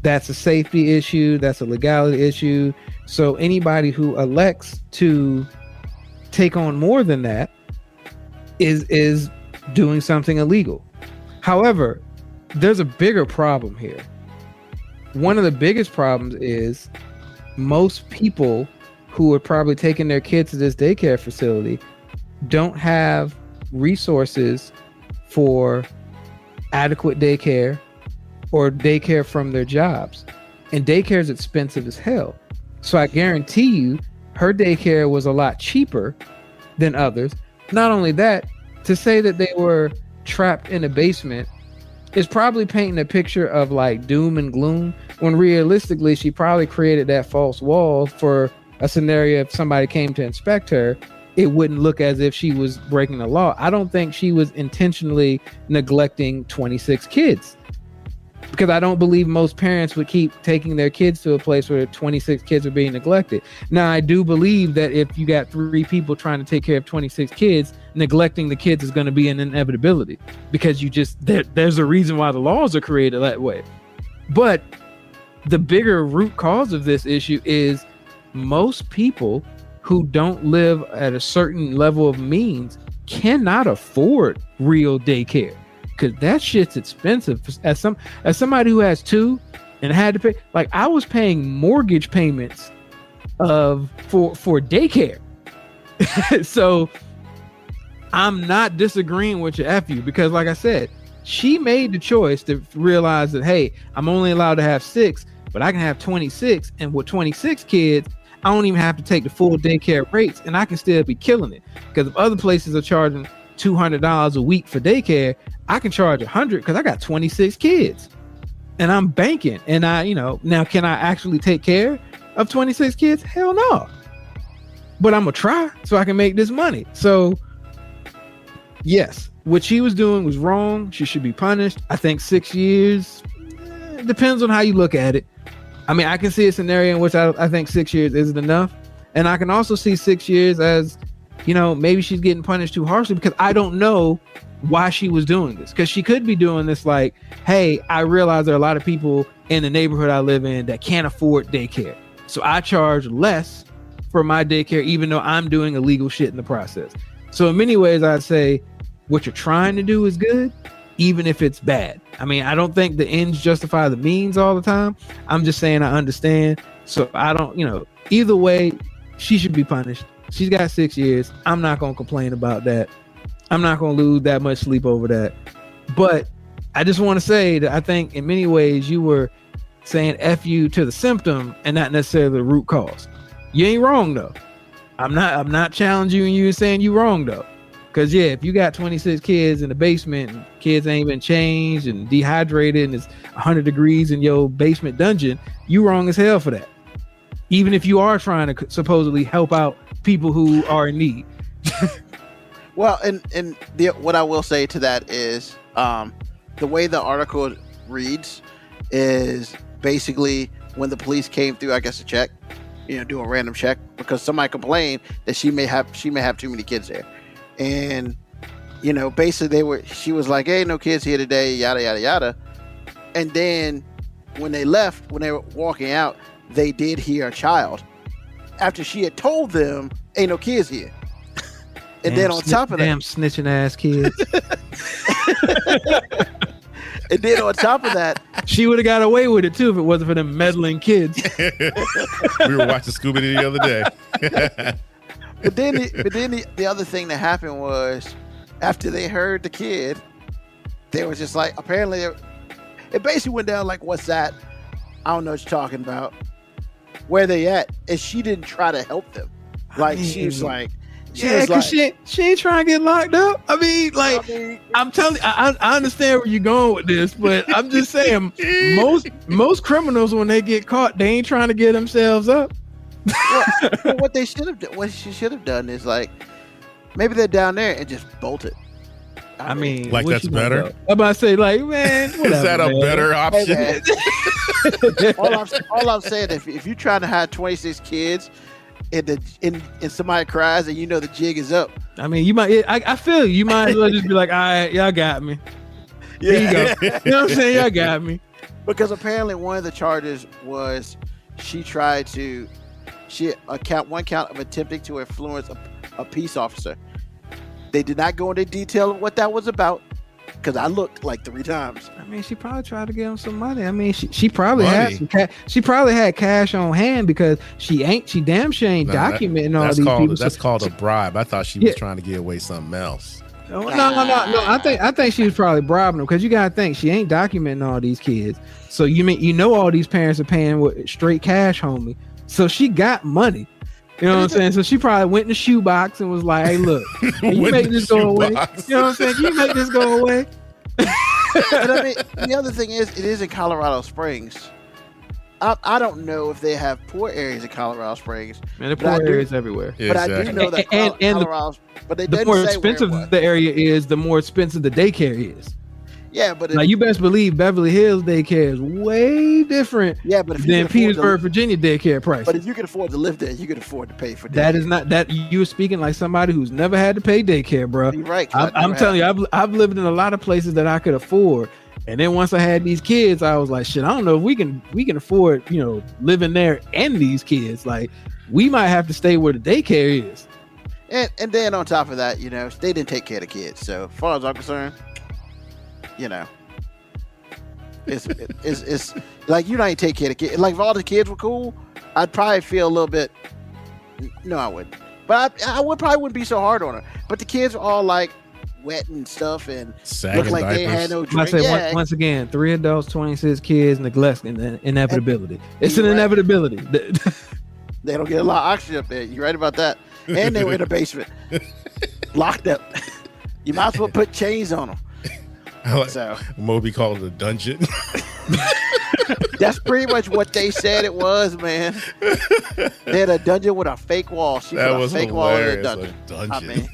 That's a safety issue. That's a legality issue. So anybody who elects to take on more than that is doing something illegal. However, there's a bigger problem here. One of the biggest problems is most people who are probably taking their kids to this daycare facility don't have resources for adequate daycare or daycare from their jobs. And daycare is expensive as hell. So I guarantee you her daycare was a lot cheaper than others. Not only that, to say that they were trapped in a basement is probably painting a picture of like doom and gloom, when realistically she probably created that false wall for a scenario. If somebody came to inspect her, it wouldn't look as if she was breaking the law. I don't think she was intentionally neglecting 26 kids, because I don't believe most parents would keep taking their kids to a place where 26 kids are being neglected. Now, I do believe that if you got 3 people trying to take care of 26 kids, neglecting the kids is going to be an inevitability, because there's a reason why the laws are created that way. But the bigger root cause of this issue is most people who don't live at a certain level of means cannot afford real daycare, because that shit's expensive. As somebody who has 2 and had to pay, like I was paying mortgage payments for daycare. So I'm not disagreeing with you, F you, because like I said, she made the choice to realize that, hey, I'm only allowed to have 6, but I can have 26, and with 26 kids, I don't even have to take the full daycare rates, and I can still be killing it. Because if other places are charging $200 a week for daycare, I can charge $100 because I got 26 kids, and I'm banking. And now can I actually take care of 26 kids? Hell no. But I'm gonna try so I can make this money. So yes, what she was doing was wrong. She should be punished. I think 6 years, depends on how you look at it. I mean, I can see a scenario in which I think 6 years isn't enough. And I can also see 6 years as, maybe she's getting punished too harshly, because I don't know why she was doing this. Because she could be doing this like, hey, I realize there are a lot of people in the neighborhood I live in that can't afford daycare. So I charge less for my daycare, even though I'm doing illegal shit in the process. So in many ways, I'd say what you're trying to do is good, even if it's bad. I mean, I don't think the ends justify the means all the time. I'm just saying I understand. So I don't, either way, she should be punished. She's got 6 years. I'm not going to complain about that. I'm not going to lose that much sleep over that. But I just want to say that I think in many ways you were saying F you to the symptom and not necessarily the root cause. You ain't wrong though. I'm not challenging you and saying you wrong though. Because yeah, if you got 26 kids in the basement and kids ain't been changed and dehydrated and it's 100 degrees in your basement dungeon, you wrong as hell for that. Even if you are trying to supposedly help out people who are in need. Well, and what I will say to that is the way the article reads is basically when the police came through, I guess, to check, do a random check, because somebody complained that she may have too many kids there. And basically she was like, hey, no kids here today, yada, yada, yada. And then when they left, when they were walking out, they did hear a child after she had told them, ain't no kids here. And then on top of that, damn snitching ass kids. And then on top of that, she would have got away with it too if it wasn't for them meddling kids. We were watching Scooby-Doo the other day. But then the other thing that happened was after they heard the kid, they were just like, apparently it basically went down like, what's that? I don't know what you're talking about. Where they at? And she didn't try to help them. Like, she was like, she ain't trying to get locked up. I'm telling you, I understand where you're going with this, but I'm just saying, most criminals, when they get caught, they ain't trying to get themselves up. Well, what she should have done is like, maybe they're down there and just bolted. I mean, like that's better. I'm about to say, like, man, whatever, is that a better option? Hey, all I'm saying, if you're trying to hide 26 kids and somebody cries and the jig is up. I mean, you might. I feel you might as well just be like, all right, y'all got me. Here you go. You know what I'm saying? Y'all got me. Because apparently one of the charges was one count of attempting to influence a peace officer. They did not go into detail of what that was about, because I looked like 3 times. I mean, she probably tried to give him some money. I mean, she probably had some she probably had cash on hand, because she damn sure ain't documenting all these people. That's called a bribe. I thought she was trying to give away something else. No. I think she was probably bribing them, because you gotta think she ain't documenting all these kids. So all these parents are paying with straight cash, homie. So she got money. You know what I'm saying? So she probably went in the shoebox and was like, hey, look, can you make this go away? You know what I'm saying? Can you make this go away? And I mean, the other thing is, it is in Colorado Springs. I don't know if they have poor areas in Colorado Springs. Man, the poor areas everywhere. But I do know that Colorado, but they didn't the more say expensive where it was. the area is, the more expensive the daycare is. Yeah, but now you best believe Beverly Hills daycare is way different. Than Petersburg, Virginia daycare price. But if you can afford to live there, you can afford to pay for daycare. That is not that you're speaking like somebody who's never had to pay daycare, bro. You're right. I'm telling you, I've lived in a lot of places that I could afford, and then once I had these kids, I was like, shit, I don't know if we can afford, living there and these kids. Like, we might have to stay where the daycare is. And then on top of that, they didn't take care of the kids. So as far as I'm concerned, it's like, you don't take care of the kids. Like, if all the kids were cool, I'd probably feel a little bit. No, I wouldn't. But I wouldn't be so hard on her. But the kids were all like wet and stuff and looked like diapers. They had no drink. Once again, 3 adults, 26 kids, neglect, and inevitability. It's an inevitability. They don't get a lot of oxygen up there. You're right about that. And they were in the basement, locked up. You might as well put chains on them. Moby called it a dungeon. That's pretty much what they said it was, man. They had a dungeon with a fake wall. She that put was a fake hilarious. wall in a dungeon. I mean,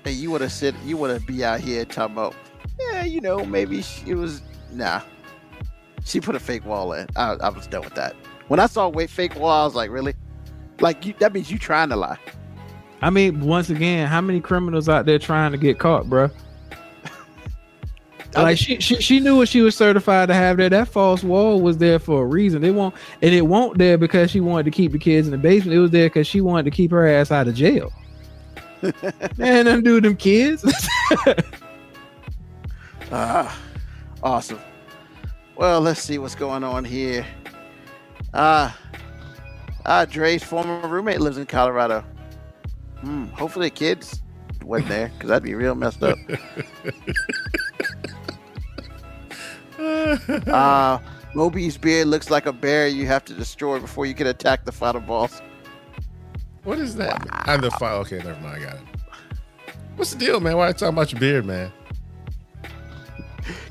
hey, you would have be out here talking about, maybe it was, nah. She put a fake wall in. I was done with that. When I saw fake wall, I was like, really? Like, that means you trying to lie. I mean, once again, how many criminals out there trying to get caught, bro? Like, she knew what she was certified to have there. That false wall was there for a reason. It won't there because she wanted to keep the kids in the basement. It was there because she wanted to keep her ass out of jail. Man, undo them kids. Awesome. Well, let's see what's going on here. Dre's former roommate lives in Colorado. Hopefully the kids wasn't there, because that'd be real messed up. Moby's beard looks like a bear you have to destroy before you can attack the final boss. What is that? Wow. I'm the final. Okay, never mind. I got it. What's the deal, man? Why are you talking about your beard, man?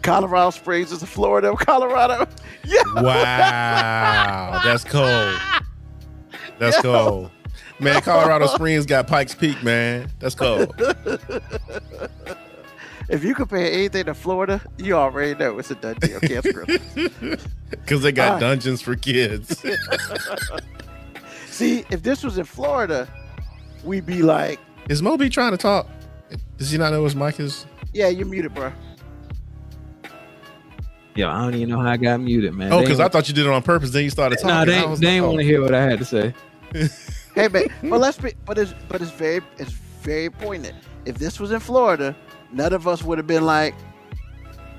Colorado Springs is the Florida of Colorado. Yeah. Wow, that's cold. That's cold. Man, Colorado Springs got Pikes Peak, man. That's cold. If you compare anything to Florida, you already know it's a done deal. Because they got dungeons for kids. See, if this was in Florida, we'd be like... Is Moby trying to talk? Does he not know his mic is? Yeah, you're muted, bro. Yo, I don't even know how I got muted, man. Oh, because I thought you did it on purpose. Then you started talking. Nah, they didn't want to hear what I had to say. Hey, man, but it's very poignant. If this was in Florida, none of us would have been like,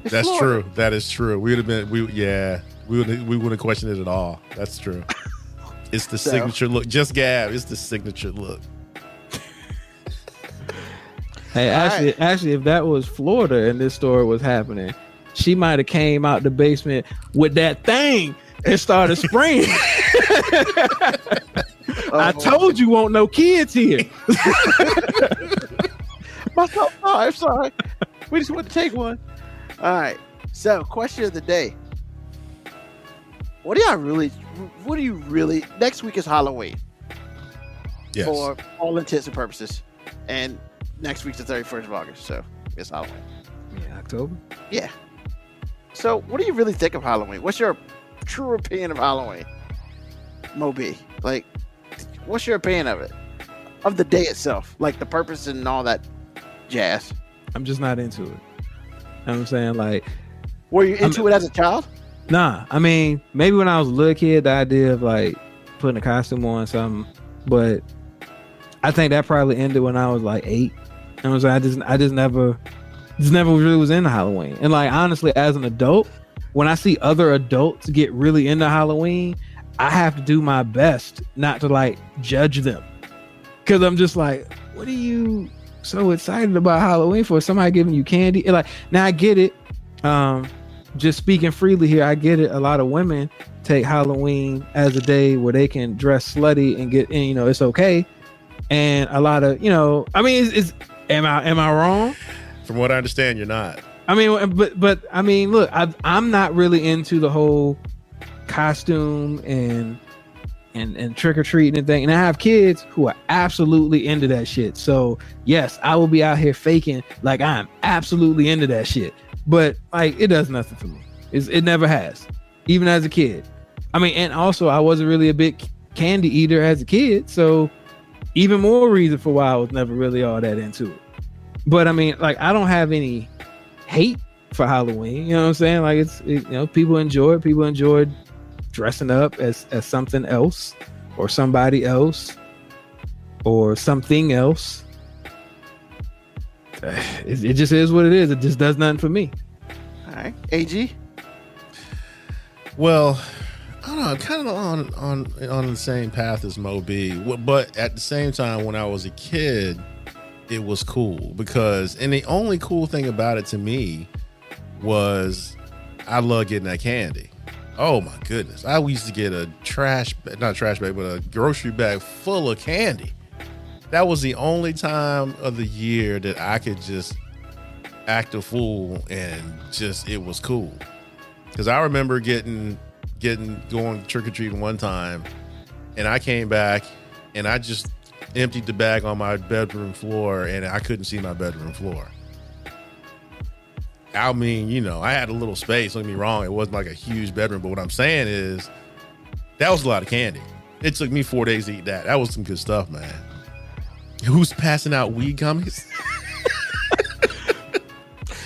that's Florida. true. That is true. We would have been, we wouldn't question it at all. That's true. It's the signature look. Just Gab. It's the signature look. Hey, actually, if that was Florida and this story was happening, she might have came out the basement with that thing and started spraying. I told you won't no kids here. I'm sorry. We just want to take one. All right. So, question of the day. What do you really, next week is Halloween. Yes. For all intents and purposes. And next week's the 31st of August, so it's Halloween. Yeah, October? Yeah. So, what do you really think of Halloween? What's your true opinion of Halloween? Moby, like, what's your opinion of it? Of the day itself, like the purpose and all that jazz. I'm just not into it. You know what I'm saying? Like, were you into it as a child? Nah, I mean, maybe when I was a little kid, the idea of like putting a costume on something, but I think that probably ended when I was like 8. You know what I'm saying? I just never really was into Halloween. And like, honestly, as an adult, when I see other adults get really into Halloween, I have to do my best not to like judge them. Cause I'm just like, what are you so excited about Halloween for? Somebody giving you candy? And like, now I get it. Just speaking freely here, I get it. A lot of women take Halloween as a day where they can dress slutty and get, and, you know, it's okay. And a lot of, you know, I mean, am I wrong? From what I understand, you're not. I mean, but I mean, look, I'm not really into the whole costume and trick or treating and thing. And I have kids who are absolutely into that shit. So yes, I will be out here faking like I'm absolutely into that shit. But like, it does nothing for me. It never has, even as a kid. I mean, and also I wasn't really a big candy eater as a kid, so even more reason for why I was never really all that into it. But I mean, like, I don't have any hate for Halloween. You know what I'm saying? Like, you know, people enjoy it. People enjoy dressing up as something else or somebody else or something else. It just is what it is. It just does nothing for me. All right, AG. Well, I don't know, kind of on the same path as Mo B, but at the same time, when I was a kid, it was cool because, and the only cool thing about it to me was I love getting that candy. Oh my goodness, I used to get a not trash bag, but a grocery bag full of candy. That was the only time of the year that I could just act a fool and just, it was cool. Because I remember going trick-or-treating one time, and I came back and I just emptied the bag on my bedroom floor, and I couldn't see my bedroom floor. I mean, you know, I had a little space, don't get me wrong, it wasn't like a huge bedroom, but what I'm saying is that was a lot of candy. It took me 4 days to eat that. That was some good stuff, man. Who's passing out weed gummies?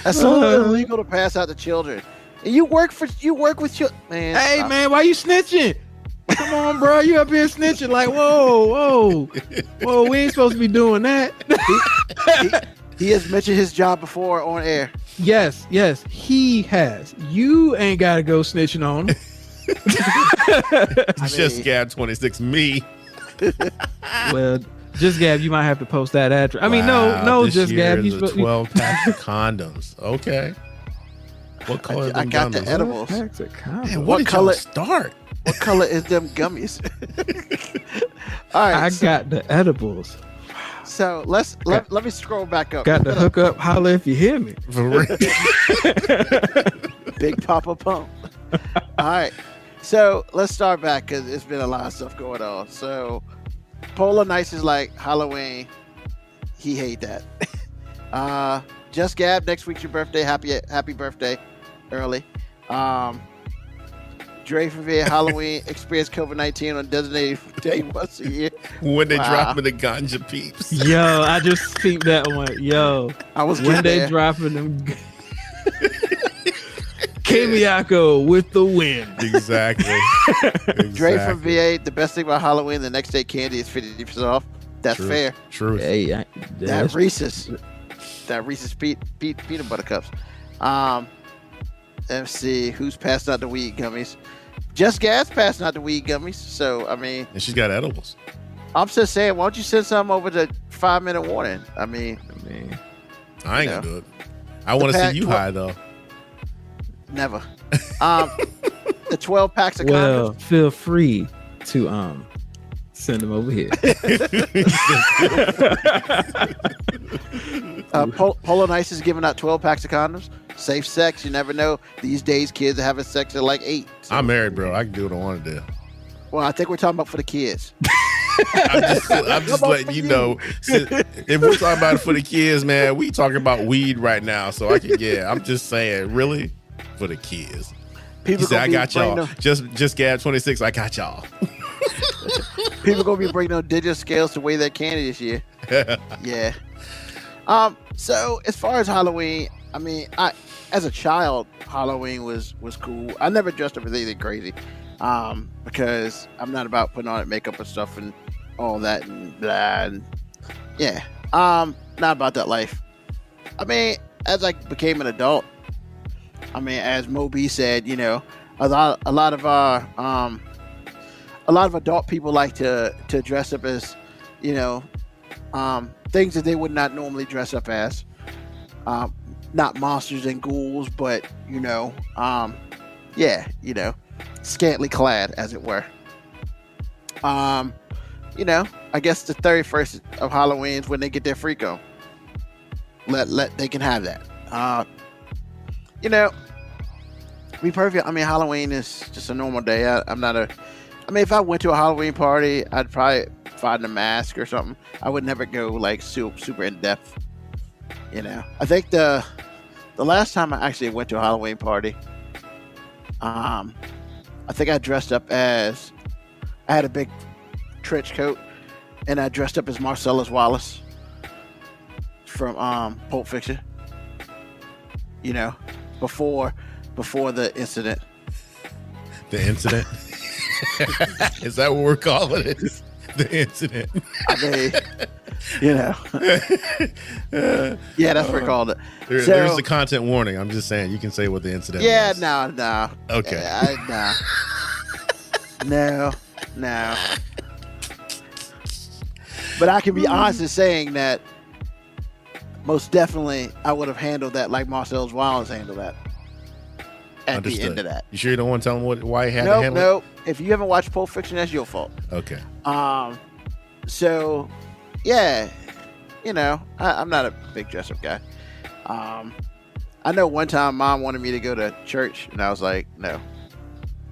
That's so illegal to pass out to children. And you work with children, man. Hey, man, why you snitching? Come on, bro. You up here snitching like, whoa. We ain't supposed to be doing that. He has mentioned his job before on air. Yes, he has. You ain't got to go snitching on him. Just Gab 26, me. Well, Just Gab, you might have to post that address. I mean, no, Just Gab. You 12 packs of condoms. Okay. What color? I got the edibles. Man, what color? Start. What color is them gummies? All right. I got the edibles. So let me scroll back up. Got the hook up. Holler if you hear me. For real. Big Papa Pump. All right. So let's start back because it's been a lot of stuff going on. So Polar Nice is like Halloween. He hate that. Just Gab, next week's your birthday. Happy birthday early. Dre from VA Halloween experience COVID-19 on designated day once a year. When they dropping the ganja peeps. Yo, I just peeped that one. Yo, I was when they there. dropping them. Kamiako with the win. Exactly. Dre from VA, the best thing about Halloween, the next day candy is 50% off. That's True. fair. True. Hey, That Reese's peanut butter cups. Let's see who's passing out the weed gummies. Just Gas passing out the weed gummies. So I mean, And she's got edibles. I'm just saying, why don't you send something over to 5 minute warning? I mean, I ain't gonna do it. I want to see you high though. Never. The 12 packs of well, condoms. feel free to send them over here. Polo Nice is giving out 12 packs of condoms. Safe sex. You never know. These days, kids are having sex at like 8. So. I'm married, bro. I can do what I want to do. Well, I think we're talking about for the kids. I'm just letting you know. If we're talking about it for the kids, man, we talking about weed right now. So I'm just saying, really, for the kids. People He said, I got y'all. them, Just Gab 26. I got y'all. people gonna be bringing on digital scales to weigh their candy this year. Yeah. So as far as Halloween, I mean, as a child, Halloween was cool. I never dressed up as anything crazy, because I'm not about putting on makeup and stuff and all that and blah. And yeah, not about that life. I mean, as I became an adult, I mean, as Moby said, you know, a lot of adult people like to dress up as, you know, things that they would not normally dress up as. Not monsters and ghouls, but you know, yeah, you know, scantily clad, as it were. You know, I guess the 31st of Halloween is when they get their freak on. They can have that. You know, to be perfect, I mean, Halloween is just a normal day. I mean, if I went to a Halloween party, I'd probably find a mask or something. I would never go like super in depth. You know, I think the last time I actually went to a Halloween party, I think I dressed up as, I had a big trench coat, and I dressed up as Marcellus Wallace from Pulp Fiction. You know, before the incident. The incident? Is that what we're calling it? The incident. I mean, you know. Yeah, that's what we called it. There's a content warning. I'm just saying, you can say what the incident was. No. Okay. No. But I can be honest in saying that most definitely I would have handled that like Marcellus Wallace handled that. At the end of that. You sure you don't want to tell him why he had to handle it? No. If you haven't watched Pulp Fiction, that's your fault. Okay. So, yeah, you know, I'm not a big dress-up guy. I know one time Mom wanted me to go to church, and I was like, no.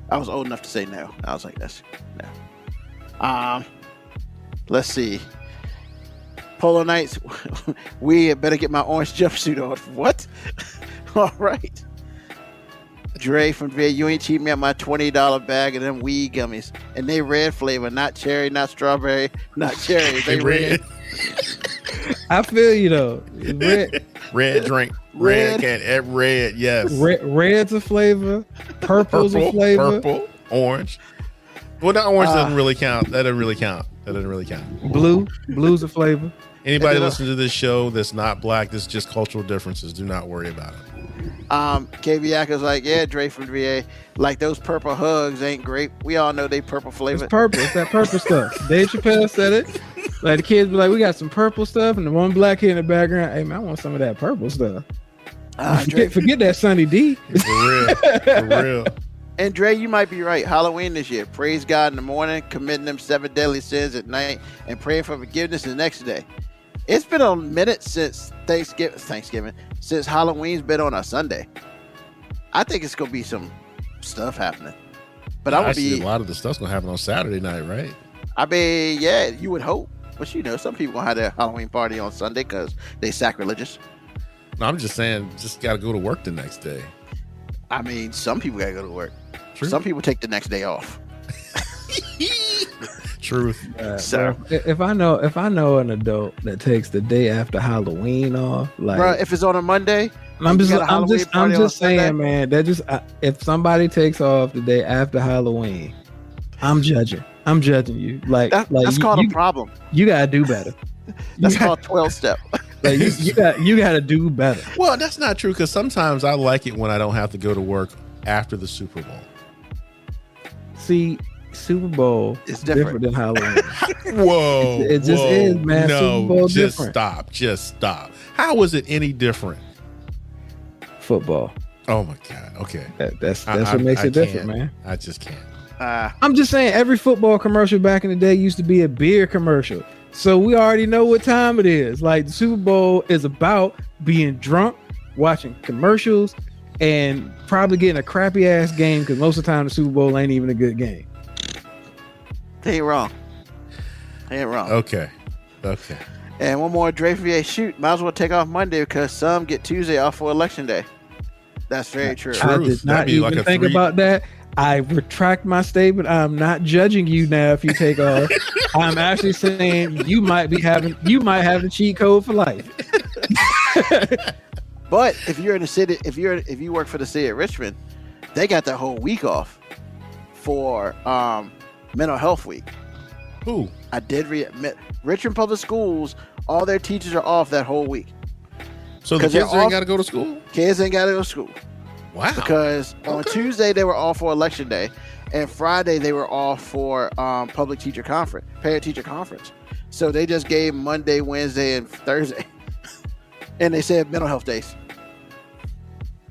I was old enough to say no. I was like, that's no. Let's see. Polo Nights, we better get my orange jumpsuit on. What? All right. Dre from VA, you ain't cheating me at my $20 bag of them weed gummies. And they red flavor, not cherry, not strawberry, not cherry. They red. I feel you though. Red drink. Red can red, yes. Red's a flavor. Purple's a flavor. Purple, orange. Well, that orange doesn't really count. That doesn't really count. Blue's a flavor. Anybody listening to this show that's not black, this is just cultural differences. Do not worry about it. KVACA's like, yeah, Dre from VA. Like those purple hugs ain't grape. We all know they purple flavored. It's purple. It's that purple stuff. Dave Chappelle said it. Like the kids be like, we got some purple stuff, and the one black kid in the background, hey man, I want some of that purple stuff. Forget that Sunny D. For real. And Dre, you might be right. Halloween this year. Praise God in the morning, committing them 7 deadly sins at night, and praying for forgiveness the next day. It's been a minute since Thanksgiving, since Halloween's been on a Sunday. I think it's gonna be some stuff happening. But I would be a lot of the stuff's gonna happen on Saturday night, right? I mean, yeah, you would hope. But you know, some people gonna have their Halloween party on Sunday because they sacrilegious. No, I'm just saying, just gotta go to work the next day. I mean, some people gotta go to work. True. Some people take the next day off. Truth. So if I know an adult that takes the day after Halloween off, like, bro, if it's on a Monday, I'm you got a Halloween just party on Sunday? saying, man. That just if somebody takes off the day after Halloween, I'm judging you. That's called a problem. You gotta do better. That's called 12 step. Like you gotta do better. Well, that's not true because sometimes I like it when I don't have to go to work after the Super Bowl. See, Super Bowl It's is different than Halloween. Whoa. It just is, man. No, Super Bowl just different. Just stop. How is it any different? Football. Oh my God. Okay. That's what makes it different, can't. man. I just can't. I'm just saying, every football commercial back in the day used to be a beer commercial. So we already know what time it is. Like, the Super Bowl is about being drunk, watching commercials, and probably getting a crappy ass game because most of the time the Super Bowl ain't even a good game. They ain't wrong. Okay. And one more, Drapier, shoot, might as well take off Monday because some get Tuesday off for Election Day. That's very true. I did not even think about that. I retract my statement. I'm not judging you now if you take off. I'm actually saying you might have the cheat code for life. But if you're in the city, if you work for the city of Richmond, they got that whole week off for mental health week. Who? I did read Richmond Public Schools, all their teachers are off that whole week. So the kids ain't got to go to school? Kids ain't got to go to school. Wow. Because on Tuesday they were off for Election Day, and Friday they were off for parent teacher conference. So they just gave Monday, Wednesday, and Thursday, and they said mental health days.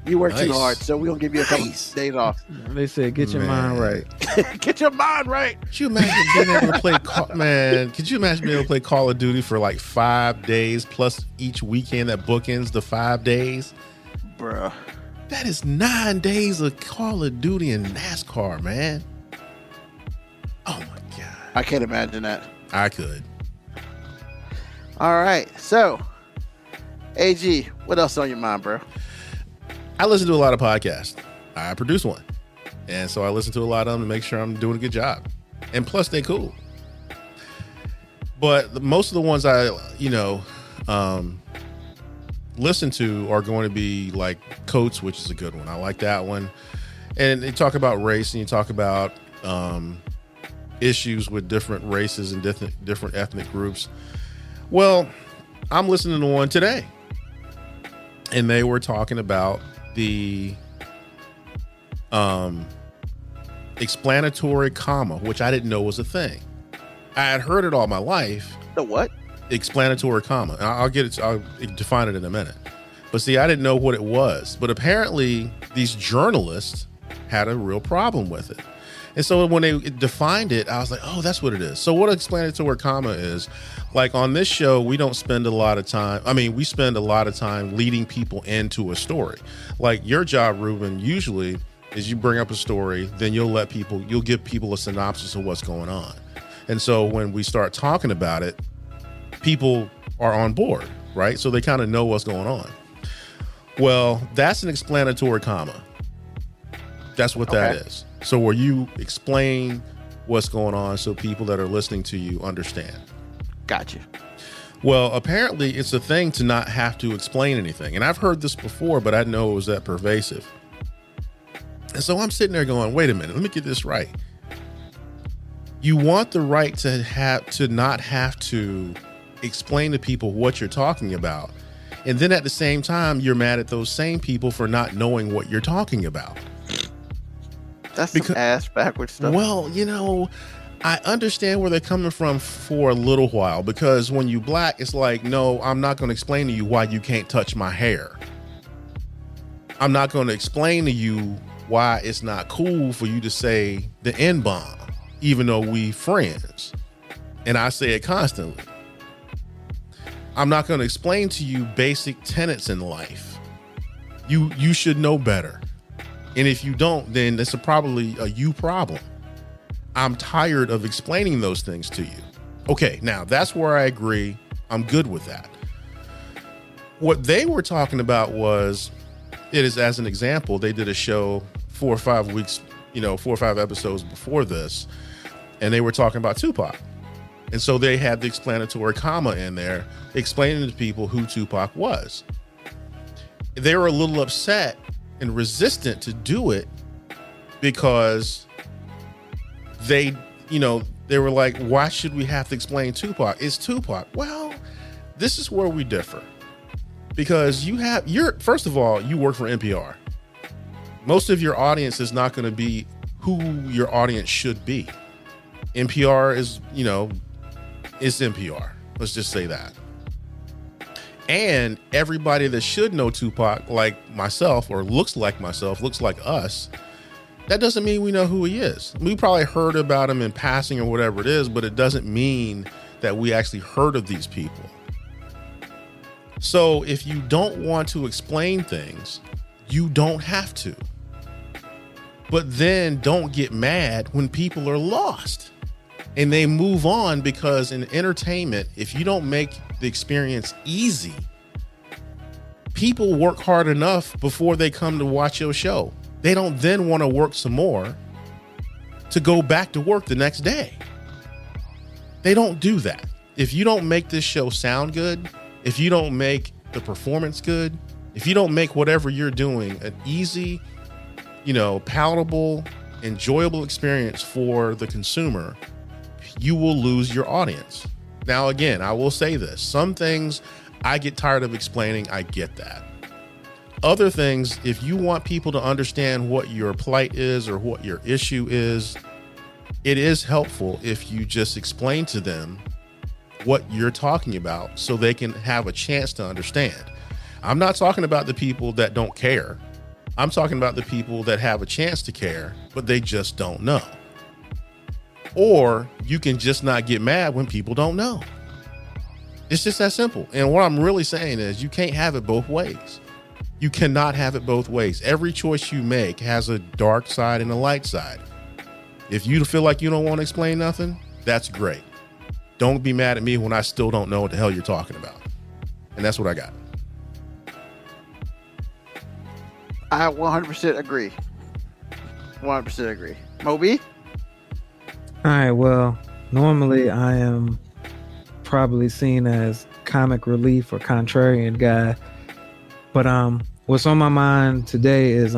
You work too hard, so we gonna give you a couple days off. They said, get your mind right. Get your mind right. Could you imagine being able to play Could you imagine being able to play Call of Duty for like 5 days plus each weekend that bookends the 5 days? Bruh. That is 9 days of Call of Duty and NASCAR, man. Oh my God. I can't imagine that. I could. All right. So, AG, what else on your mind, bro? I listen to a lot of podcasts. I produce one. And so I listen to a lot of them to make sure I'm doing a good job. And plus, they cool. But most of the ones I, listen to are going to be like Coats, which is a good one. I like that one. And they talk about race, and you talk about issues with different races and different ethnic groups. Well, I'm listening to one today, and they were talking about the explanatory comma, which I didn't know was a thing. I had heard it all my life. The what? Explanatory comma. I'll define it in a minute. But see, I didn't know what it was. But apparently these journalists had a real problem with it. And so when they defined it, I was like, oh, that's what it is. So what explanatory comma is, like on this show, we don't spend a lot of time. I mean, we spend a lot of time leading people into a story. Like your job, Ruben, usually is you bring up a story, then you'll give people a synopsis of what's going on. And so when we start talking about it, people are on board, right? So they kind of know what's going on. Well, that's an explanatory comma. That's what that is. So where you explain what's going on so people that are listening to you understand. Gotcha. Well, apparently it's a thing to not have to explain anything. And I've heard this before, but I didn't know it was that pervasive. And so I'm sitting there going, wait a minute, let me get this right. You want the right to not have to explain to people what you're talking about. And then at the same time, you're mad at those same people for not knowing what you're talking about. That's some ass backwards stuff. Well, I understand where they're coming from for a little while, because when you black, it's like, no, I'm not going to explain to you why you can't touch my hair. I'm not going to explain to you why it's not cool for you to say the N-bomb, even though we friends. And I say it constantly. I'm not going to explain to you basic tenets in life. You should know better. And if you don't, then it's probably a you problem. I'm tired of explaining those things to you. Okay, now that's where I agree. I'm good with that. What they were talking about was, it is as an example, they did a show 4 or 5 weeks, 4 or 5 episodes before this, and they were talking about Tupac. And so they had the explanatory comma in there explaining to people who Tupac was. They were a little upset and resistant to do it because they were like, why should we have to explain Tupac? It's Tupac. Well, this is where we differ. Because first of all, you work for NPR. Most of your audience is not going to be who your audience should be. NPR is, it's NPR. Let's just say that. And everybody that should know Tupac, like myself, or looks like myself, looks like us, that doesn't mean we know who he is. We probably heard about him in passing or whatever it is, but it doesn't mean that we actually heard of these people. So if you don't want to explain things, you don't have to. But then don't get mad when people are lost and they move on, because in entertainment, if you don't make the experience easy, people work hard enough before they come to watch your show. They don't then want to work some more to go back to work the next day. They don't do that. If you don't make this show sound good, if you don't make the performance good, if you don't make whatever you're doing an easy, palatable, enjoyable experience for the consumer, you will lose your audience. Now, again, I will say this. Some things I get tired of explaining. I get that. Other things, if you want people to understand what your plight is or what your issue is, it is helpful if you just explain to them what you're talking about so they can have a chance to understand. I'm not talking about the people that don't care. I'm talking about the people that have a chance to care, but they just don't know. Or you can just not get mad when people don't know. It's just that simple. And what I'm really saying is you can't have it both ways. You cannot have it both ways. Every choice you make has a dark side and a light side. If you feel like you don't want to explain nothing, that's great. Don't be mad at me when I still don't know what the hell you're talking about. And that's what I got. I 100% agree. 100% agree. Moby? All right, well, normally I am probably seen as comic relief or contrarian guy, but what's on my mind today is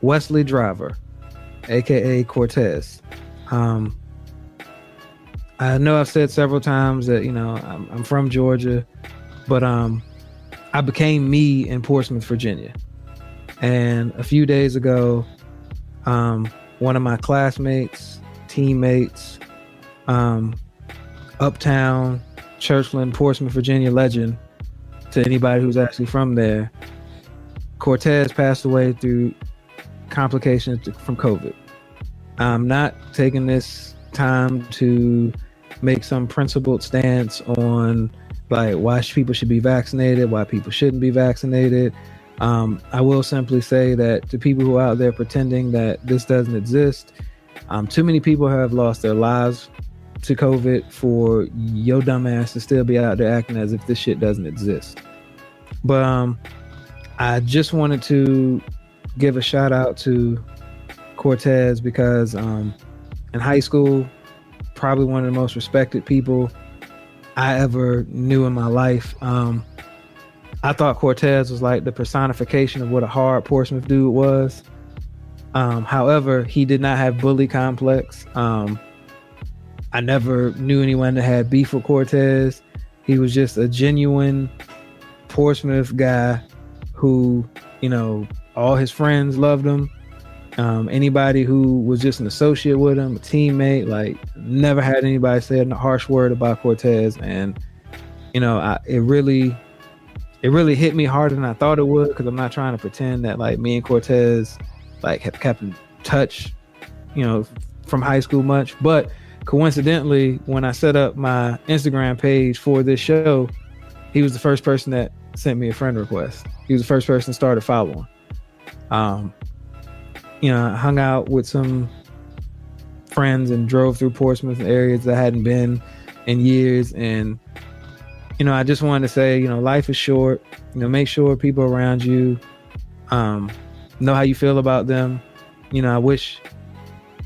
Wesley Driver, aka Cortez. I know I've said several times that I'm from Georgia, but I became me in Portsmouth, Virginia, and a few days ago, one of my classmates, teammates, uptown Churchland, Portsmouth, Virginia legend, to anybody who's actually from there, Cortez passed away through complications from COVID. I'm not taking this time to make some principled stance on why people should be vaccinated, why people shouldn't be vaccinated. I will simply say that to people who are out there pretending that this doesn't exist, too many people have lost their lives to COVID for your dumb ass to still be out there acting as if this shit doesn't exist. But I just wanted to give a shout out to Cortez because in high school, probably one of the most respected people I ever knew in my life. I thought Cortez was like the personification of what a hard Portsmouth dude was. However, he did not have bully complex. I never knew anyone that had beef with Cortez. He was just a genuine Portsmouth guy who, all his friends loved him. Anybody who was just an associate with him, a teammate, never had anybody say a harsh word about Cortez. And, it really hit me harder than I thought it would, because I'm not trying to pretend that me and Cortez have kept in touch, from high school much. But coincidentally, when I set up my Instagram page for this show, he was the first person that sent me a friend request. He was the first person started following. I hung out with some friends and drove through Portsmouth areas that I hadn't been in years. And, I just wanted to say, life is short. Make sure people around you know how you feel about them. I wish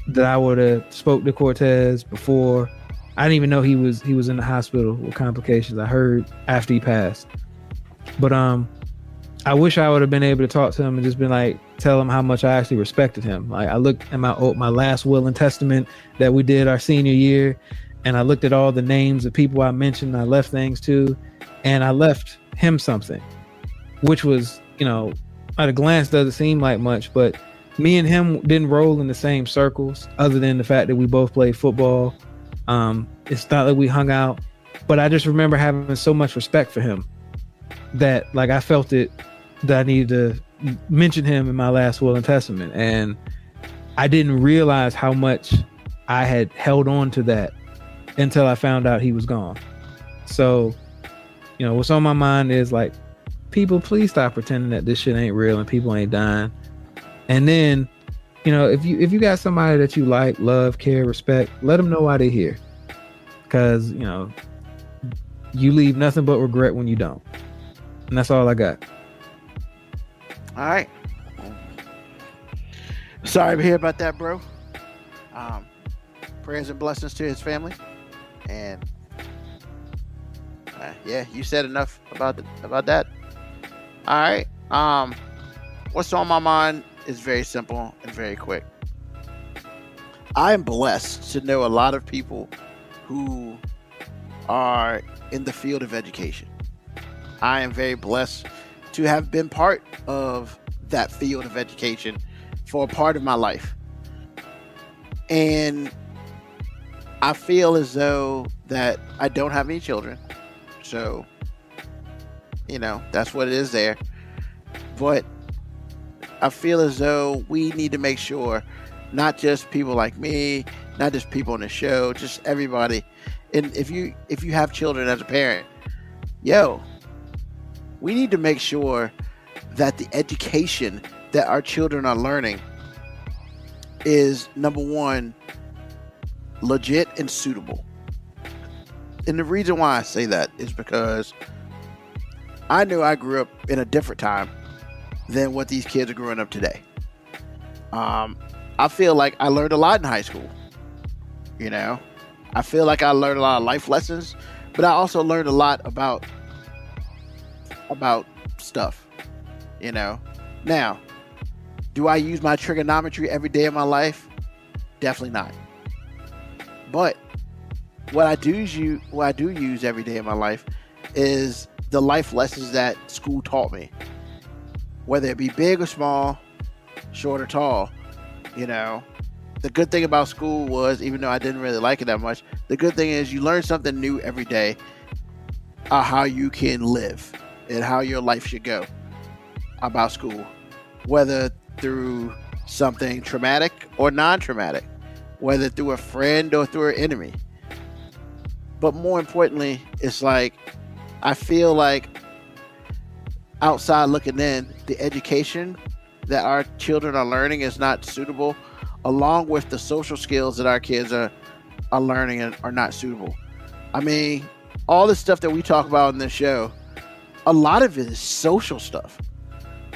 that I would have spoke to Cortez before. I didn't even know he was in the hospital with complications. I heard after he passed. But I wish I would have been able to talk to him and just been like, tell him how much I actually respected him. Like, I looked at my last will and testament that we did our senior year, and I looked at all the names of people I mentioned, I left things to, and I left him something, which was, at a glance doesn't seem like much, but me and him didn't roll in the same circles other than the fact that we both played football. It's not that we hung out, but I just remember having so much respect for him that like I felt it that I needed to mention him in my last will and testament. And I didn't realize how much I had held on to that until I found out he was gone. So, what's on my mind is like, people, please stop pretending that this shit ain't real and people ain't dying. And then, if you got somebody that you like, love, care, respect, let them know why they're here. Because, you leave nothing but regret when you don't. And that's all I got. All right. Sorry to hear about that, bro. Prayers and blessings to his family. And yeah, you said enough about that. All right. What's on my mind is very simple and very quick. I am blessed to know a lot of people who are in the field of education. I am very blessed to have been part of that field of education for a part of my life. And I feel as though that I don't have any children. So, that's what it is there. But I feel as though we need to make sure, not just people like me, not just people on the show, just everybody. And if you have children as a parent, we need to make sure that the education that our children are learning is, number one, legit and suitable. And the reason why I say that is because I knew I grew up in a different time than what these kids are growing up today. I feel like I learned a lot in high school. I feel like I learned a lot of life lessons, but I also learned a lot about stuff. Now, do I use my trigonometry every day of my life? Definitely not. But what I do use every day of my life is the life lessons that school taught me, whether it be big or small, short or tall. The good thing about school was, even though I didn't really like it that much, the good thing is you learn something new every day, how you can live and how your life should go about school, whether through something traumatic or non-traumatic, whether through a friend or through an enemy. But more importantly, it's like, I feel like outside looking in, the education that our children are learning is not suitable, along with the social skills that our kids are learning and are not suitable. I mean, all the stuff that we talk about in this show, a lot of it is social stuff.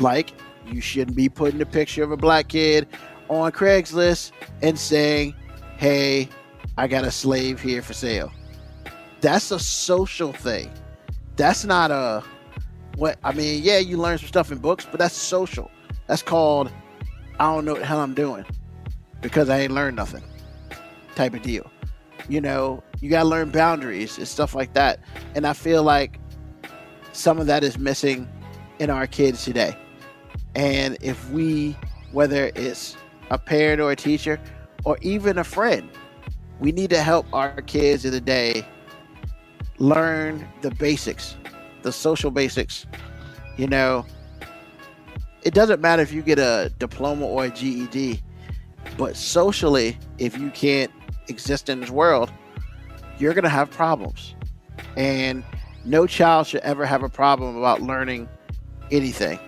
Like, you shouldn't be putting a picture of a black kid on Craigslist and saying, hey, I got a slave here for sale. That's a social thing. That's not you learn some stuff in books, but that's social. That's called, I don't know what the hell I'm doing because I ain't learned nothing type of deal. You got to learn boundaries and stuff like that. And I feel like some of that is missing in our kids today. And if we, whether it's a parent or a teacher or even a friend, we need to help our kids of the day learn the basics, the social basics. It doesn't matter if you get a diploma or a GED, but socially, if you can't exist in this world, you're going to have problems. And no child should ever have a problem about learning anything,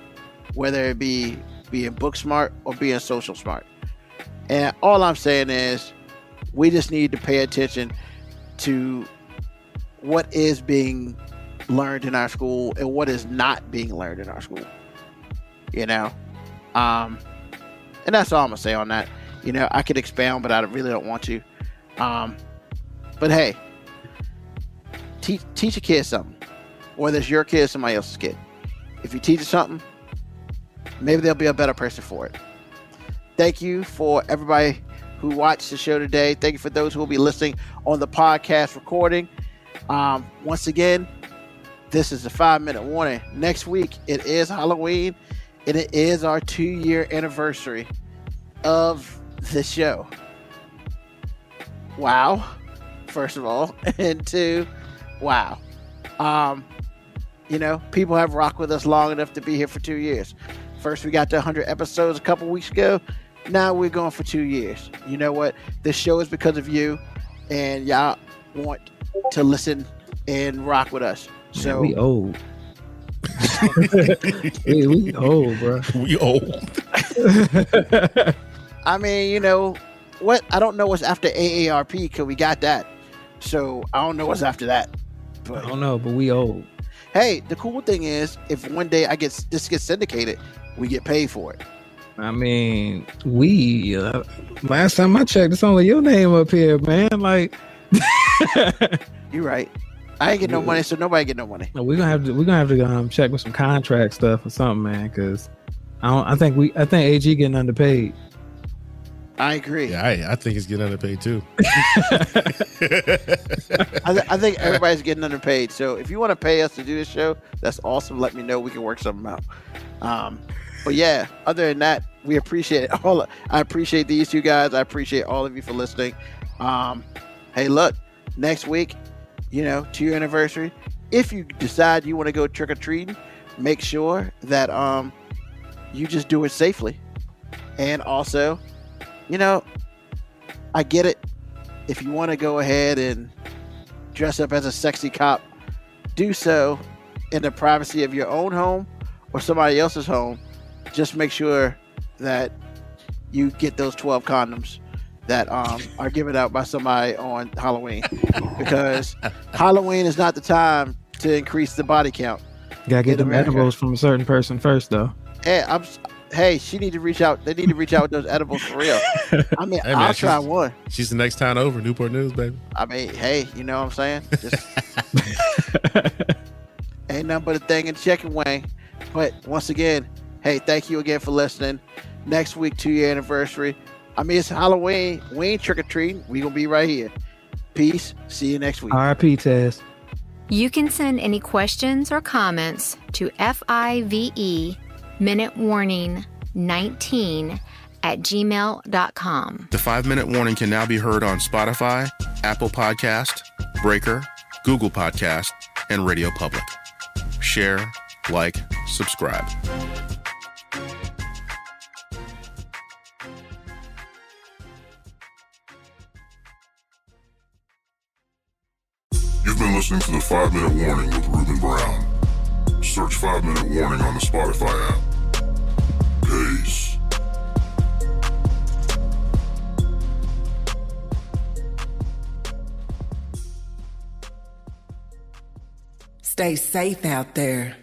whether it be being book smart or being social smart. And all I'm saying is, we just need to pay attention to what is being learned in our school and what is not being learned in our school. And that's all I'm gonna say on that. I could expound, but I really don't want to. But hey, teach a kid something, whether it's your kid or somebody else's kid. If you teach them something, maybe they'll be a better person for it. Thank you for everybody who watched the show today. Thank you for those who will be listening on the podcast recording. Once again, this is the 5-minute warning. Next week, it is Halloween, and it is our 2-year anniversary of the show. Wow, first of all. And 2, wow. People have rocked with us long enough to be here for 2 years. First, we got to 100 episodes a couple weeks ago. Now we're going for 2 years. You know what? This show is because of you, and y'all want to listen and rock with us. So we old. we old, bro. We old. I mean, you know what? I don't know what's after AARP because we got that. So I don't know what's after that. But I don't know, but we old. Hey, the cool thing is, if one day this gets syndicated, we get paid for it. I mean, last time I checked, it's only your name up here, man. Like, you're right. I ain't get no money, so nobody get no money. No, we're gonna have to check with some contract stuff or something, man. Because I think AG getting underpaid. I agree. Yeah, I think he's getting underpaid too. I think everybody's getting underpaid. So if you want to pay us to do this show, that's awesome. Let me know. We can work something out. But yeah, other than that, we appreciate it. I appreciate these two guys. I appreciate all of you for listening. Hey, look, next week, 2-year anniversary. If you decide you want to go trick or treating, make sure that you just do it safely. And also, I get it. If you want to go ahead and dress up as a sexy cop, do so in the privacy of your own home or somebody else's home. Just make sure that you get those 12 condoms that are given out by somebody on Halloween, because Halloween is not the time to increase the body count. You gotta get them edibles from a certain person first, though. Hey, she need to reach out. They need to reach out with those edibles for real. I mean, hey, man, I'll try one. She's the next town over, Newport News, baby. I mean, hey, you know what I'm saying? Just ain't nothing but a thing in the chicken wing. But once again, hey, thank you again for listening. Next week, 2-year anniversary. I mean, it's Halloween. We ain't trick-or-treating. We gonna be right here. Peace. See you next week. R.I.P. Tess. You can send any questions or comments to FIVE Minute Warning 19 at gmail.com. The 5-Minute Warning can now be heard on Spotify, Apple Podcast, Breaker, Google Podcast, and Radio Public. Share, like, subscribe. You've been listening to the 5-Minute Warning with Ruben Brown. Search 5-Minute Warning on the Spotify app. Peace. Stay safe out there.